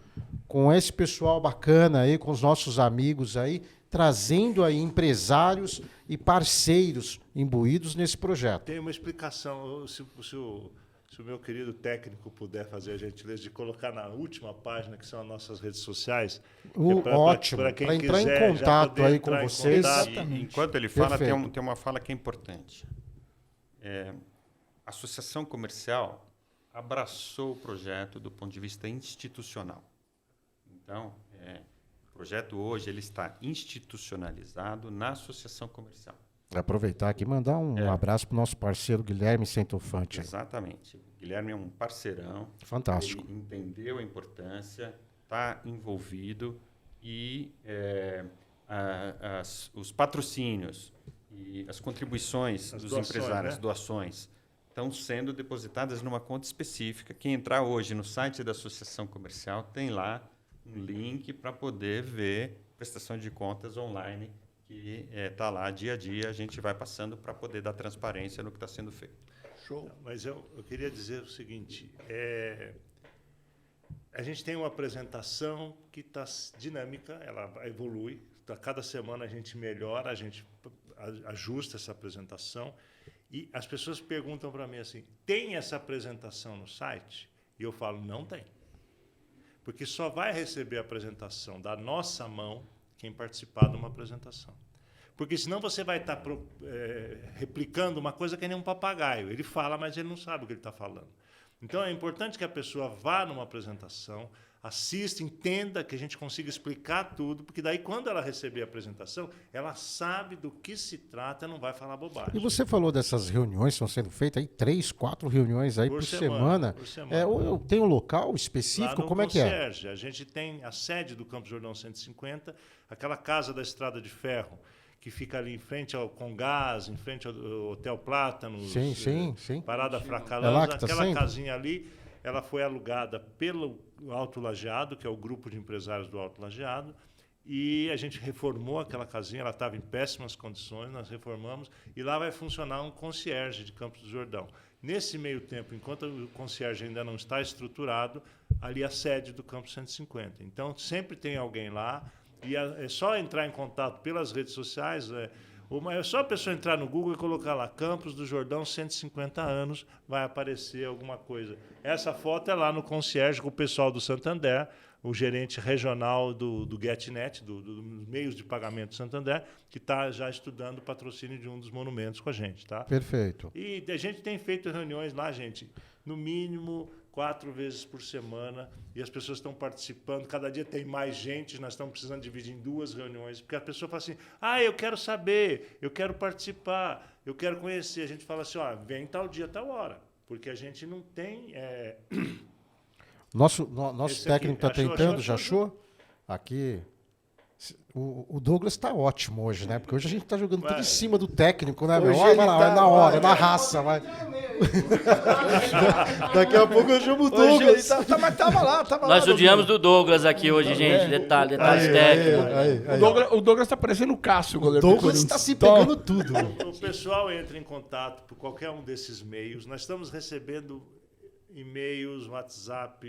[SPEAKER 1] com esse pessoal bacana aí, com os nossos amigos aí, trazendo aí empresários e parceiros imbuídos nesse projeto.
[SPEAKER 5] Tem uma explicação, se o meu querido técnico puder fazer a gentileza de colocar na última página, que são as nossas redes sociais.
[SPEAKER 1] Ótimo, para entrar em contato aí com vocês.
[SPEAKER 3] Enquanto ele fala, tem uma fala que é importante. A associação comercial abraçou o projeto do ponto de vista institucional. Então, o projeto hoje ele está institucionalizado na associação comercial.
[SPEAKER 1] Aproveitar aqui e mandar um abraço para o nosso parceiro Guilherme Centofante.
[SPEAKER 3] Exatamente. O Guilherme é um parceirão.
[SPEAKER 1] Fantástico.
[SPEAKER 3] Ele entendeu a importância, está envolvido e os patrocínios e as contribuições dos empresários, as doações, estão sendo depositadas numa conta específica. Quem entrar hoje no site da Associação Comercial tem lá um link para poder ver prestação de contas online que está lá dia a dia, a gente vai passando para poder dar transparência no que está sendo feito.
[SPEAKER 5] Show. Mas eu queria dizer o seguinte, a gente tem uma apresentação que está dinâmica, ela evolui, cada semana a gente melhora, a gente ajusta essa apresentação e as pessoas perguntam para mim assim, tem essa apresentação no site? E eu falo, não tem. Porque só vai receber a apresentação da nossa mão quem participar de uma apresentação. Porque senão você vai estar replicando uma coisa que nem um papagaio. Ele fala, mas ele não sabe o que ele está falando. Então, é importante que a pessoa vá numa apresentação, assista, entenda, que a gente consiga explicar tudo, porque daí, quando ela receber a apresentação, ela sabe do que se trata, não vai falar bobagem.
[SPEAKER 1] E você falou dessas reuniões que estão sendo feitas aí, 3, 4 reuniões aí por semana.
[SPEAKER 5] Por semana.
[SPEAKER 1] Tem um local específico? Como é que é?
[SPEAKER 5] A gente tem a sede do Campos Jordão 150, aquela casa da Estrada de Ferro, que fica ali em frente ao Congás, em frente ao Hotel Plátanos,
[SPEAKER 1] sim.
[SPEAKER 5] Parada Fracalanza,
[SPEAKER 1] É lá que tá
[SPEAKER 5] aquela
[SPEAKER 1] sempre?
[SPEAKER 5] casinha ali, ela foi alugada pelo Alto Lajeado, que é o grupo de empresários do Alto Lajeado, e a gente reformou aquela casinha, ela estava em péssimas condições, nós reformamos, e lá vai funcionar um concierge de Campos do Jordão. Nesse meio tempo, enquanto o concierge ainda não está estruturado, ali a sede do Campos 150. Então, sempre tem alguém lá, e é só entrar em contato pelas redes sociais. É só a pessoa entrar no Google e colocar lá Campos do Jordão 150 anos, vai aparecer alguma coisa. Essa foto é lá no concierge com o pessoal do Santander, o gerente regional do GetNet, dos meios de pagamento do Santander, que está já estudando o patrocínio de um dos monumentos com a gente. Tá?
[SPEAKER 1] Perfeito.
[SPEAKER 5] E a gente tem feito reuniões lá, gente, no mínimo 4 vezes por semana, e as pessoas estão participando. Cada dia tem mais gente, nós estamos precisando dividir em 2 reuniões, porque a pessoa fala assim, eu quero saber, eu quero participar, eu quero conhecer. A gente fala assim, vem tal dia, tal hora, porque a gente não tem...
[SPEAKER 1] Nosso
[SPEAKER 5] Esse
[SPEAKER 1] técnico
[SPEAKER 5] aqui,
[SPEAKER 1] está tentando,
[SPEAKER 5] achou?
[SPEAKER 1] já achou? Aqui. O Douglas está ótimo hoje, né? Porque hoje a gente está jogando tudo em cima do técnico, né, meu?
[SPEAKER 2] Hoje
[SPEAKER 1] Vai
[SPEAKER 2] ele
[SPEAKER 1] lá,
[SPEAKER 2] tá-
[SPEAKER 1] vai na hora, na raça. Vai. Daqui a pouco eu chamo o
[SPEAKER 2] Hoje ele
[SPEAKER 1] Douglas.
[SPEAKER 2] mas tava lá.
[SPEAKER 4] Nós judiamos do Douglas aqui hoje, gente. Detalhes técnicos.
[SPEAKER 2] O Douglas tá parecendo o Cássio, o
[SPEAKER 1] O
[SPEAKER 2] goleiro
[SPEAKER 1] Douglas está se pegando tudo.
[SPEAKER 5] O pessoal entra em contato por qualquer um desses meios. Nós estamos recebendo e-mails, WhatsApp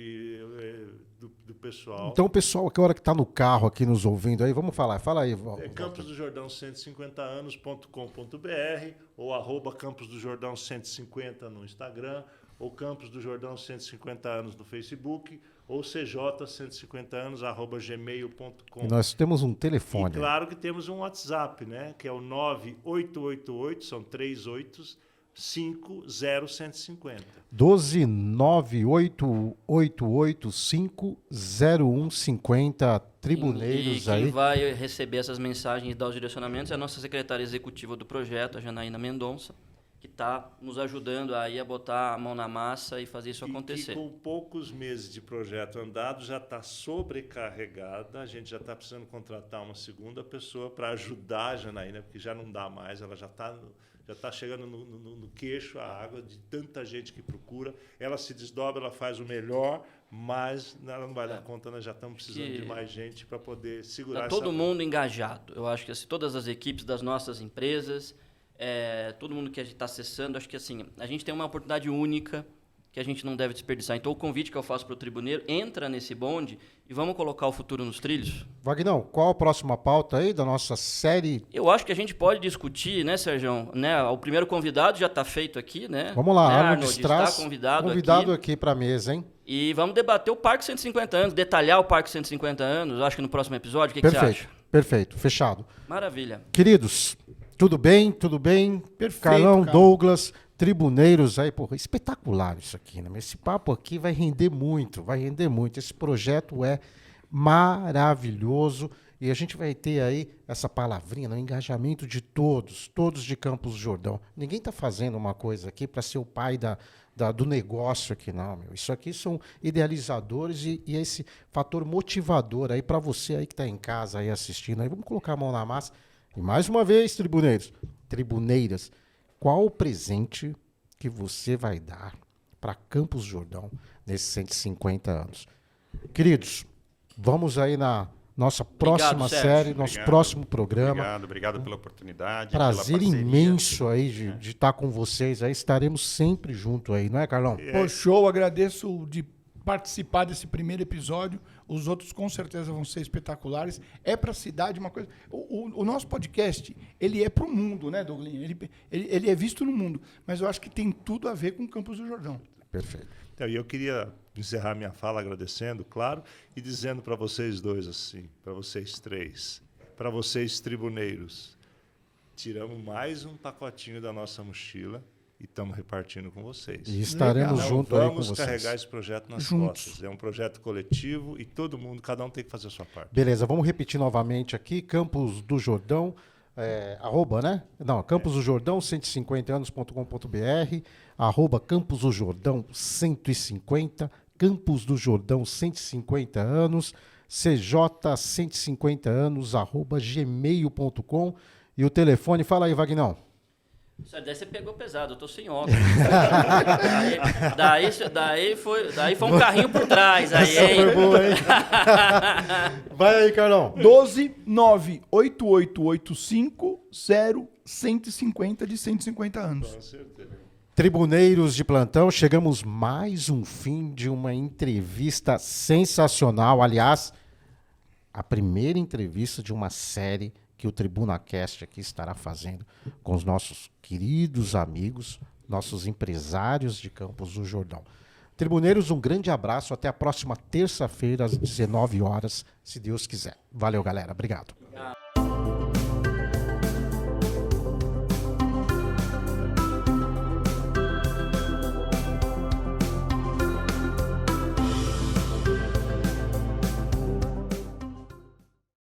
[SPEAKER 5] do pessoal.
[SPEAKER 1] Então, o pessoal, que hora que está no carro aqui nos ouvindo aí, vamos falar. Fala aí, Walter.
[SPEAKER 5] Campos do Jordão 150anos.com.br ou @Campos do Jordão 150 no Instagram, ou Campos do Jordão 150 anos no Facebook, ou cj150anos@gmail.com.
[SPEAKER 1] E nós temos um
[SPEAKER 5] E
[SPEAKER 1] telefone.
[SPEAKER 5] claro que temos um WhatsApp, né? Que é o 9888, são 3 8s, 50150.
[SPEAKER 1] 12988850150 tribuneiros
[SPEAKER 4] E quem
[SPEAKER 1] aí.
[SPEAKER 4] vai receber essas mensagens e dar os direcionamentos é a nossa secretária executiva do projeto, a Janaína Mendonça, que está nos ajudando aí a botar a mão na massa e fazer isso acontecer.
[SPEAKER 5] E com poucos meses de projeto andado, já está sobrecarregada. A gente já está precisando contratar uma segunda pessoa para ajudar a Janaína, porque já não dá mais, ela já está chegando no queixo a água de tanta gente que procura. Ela se desdobra, ela faz o melhor, mas ela não vai dar conta, nós já estamos precisando de mais gente para poder segurar
[SPEAKER 4] Tá todo mundo engajado. Eu acho que assim, todas as equipes das nossas empresas, todo mundo que a gente está acessando, acho que assim, a gente tem uma oportunidade única que a gente não deve desperdiçar. Então, o convite que eu faço para o tribuneiro, entra nesse bonde e vamos colocar o futuro nos trilhos.
[SPEAKER 1] Vagnão, qual a próxima pauta aí da nossa série?
[SPEAKER 4] Eu acho que a gente pode discutir, né, Sérgio? Né, o primeiro convidado já está feito aqui, né?
[SPEAKER 1] Vamos lá,
[SPEAKER 4] né,
[SPEAKER 1] Arnold
[SPEAKER 4] Arnold
[SPEAKER 1] traz
[SPEAKER 4] está convidado
[SPEAKER 1] aqui para a mesa, hein?
[SPEAKER 4] E vamos debater o Parque 150 anos, detalhar o Parque 150 anos, acho que no próximo episódio. O que você acha?
[SPEAKER 1] Perfeito, fechado.
[SPEAKER 4] Maravilha.
[SPEAKER 1] Queridos, tudo bem? Tudo bem?
[SPEAKER 2] Perfeito,
[SPEAKER 1] Carlão,
[SPEAKER 2] cara.
[SPEAKER 1] Douglas, tribuneiros aí, porra, espetacular isso aqui, né? Esse papo aqui vai render muito, vai render muito. Esse projeto é maravilhoso e a gente vai ter aí essa palavrinha, o engajamento de todos de Campos do Jordão. Ninguém está fazendo uma coisa aqui para ser o pai do negócio aqui, não, meu. Isso aqui são idealizadores e esse fator motivador aí para você aí que está em casa aí assistindo. Aí vamos colocar a mão na massa. E mais uma vez, tribuneiros, tribuneiras, qual o presente que você vai dar para Campos do Jordão nesses 150 anos? Queridos, vamos aí na nossa próxima
[SPEAKER 4] Sérgio.
[SPEAKER 1] série, nosso próximo programa.
[SPEAKER 3] Obrigado pela oportunidade.
[SPEAKER 1] Prazer
[SPEAKER 3] pela parceria.
[SPEAKER 1] imenso aí de estar com vocês aí. Estaremos sempre junto aí, não é, Carlão?
[SPEAKER 2] Pô, show, agradeço de participar desse primeiro episódio. Os outros com certeza vão ser espetaculares. É para a cidade uma coisa. O nosso podcast, ele é para o mundo, né, Douglinho? Ele é visto no mundo, mas eu acho que tem tudo a ver com Campos do Jordão.
[SPEAKER 1] Perfeito.
[SPEAKER 5] Então, e eu queria encerrar minha fala agradecendo, claro, e dizendo para vocês dois assim, para vocês três, para vocês tribuneiros, tiramos mais um pacotinho da nossa mochila e estamos repartindo com vocês.
[SPEAKER 1] E estaremos
[SPEAKER 2] Legal.
[SPEAKER 1] junto aí com
[SPEAKER 5] Vamos
[SPEAKER 1] vocês.
[SPEAKER 5] carregar esse projeto nas
[SPEAKER 2] Juntos.
[SPEAKER 5] costas. É um projeto coletivo e todo mundo, cada um tem que fazer a sua parte.
[SPEAKER 1] Beleza, vamos repetir novamente aqui, Campos do Jordão, arroba, né? Não, Campos do Jordão, 150anos.com.br, arroba Campos do Jordão 150, Campos do Jordão 150 anos, CJ 150 anos, arroba gmail.com e o telefone, fala aí, Vagnão.
[SPEAKER 4] Daí você pegou pesado, eu tô sem óculos. daí foi um carrinho por trás. Aí,
[SPEAKER 1] Essa foi boa, hein? Vai aí, Carlão.
[SPEAKER 2] 12-98850-150 de 150 anos.
[SPEAKER 5] Com certeza.
[SPEAKER 1] Tribuneiros de plantão, chegamos mais um fim de uma entrevista sensacional. Aliás, a primeira entrevista de uma série que o TribunaCast aqui estará fazendo com os nossos queridos amigos, nossos empresários de Campos do Jordão. Tribuneiros, um grande abraço. Até a próxima terça-feira, às 19 horas, se Deus quiser. Valeu, galera. Obrigado.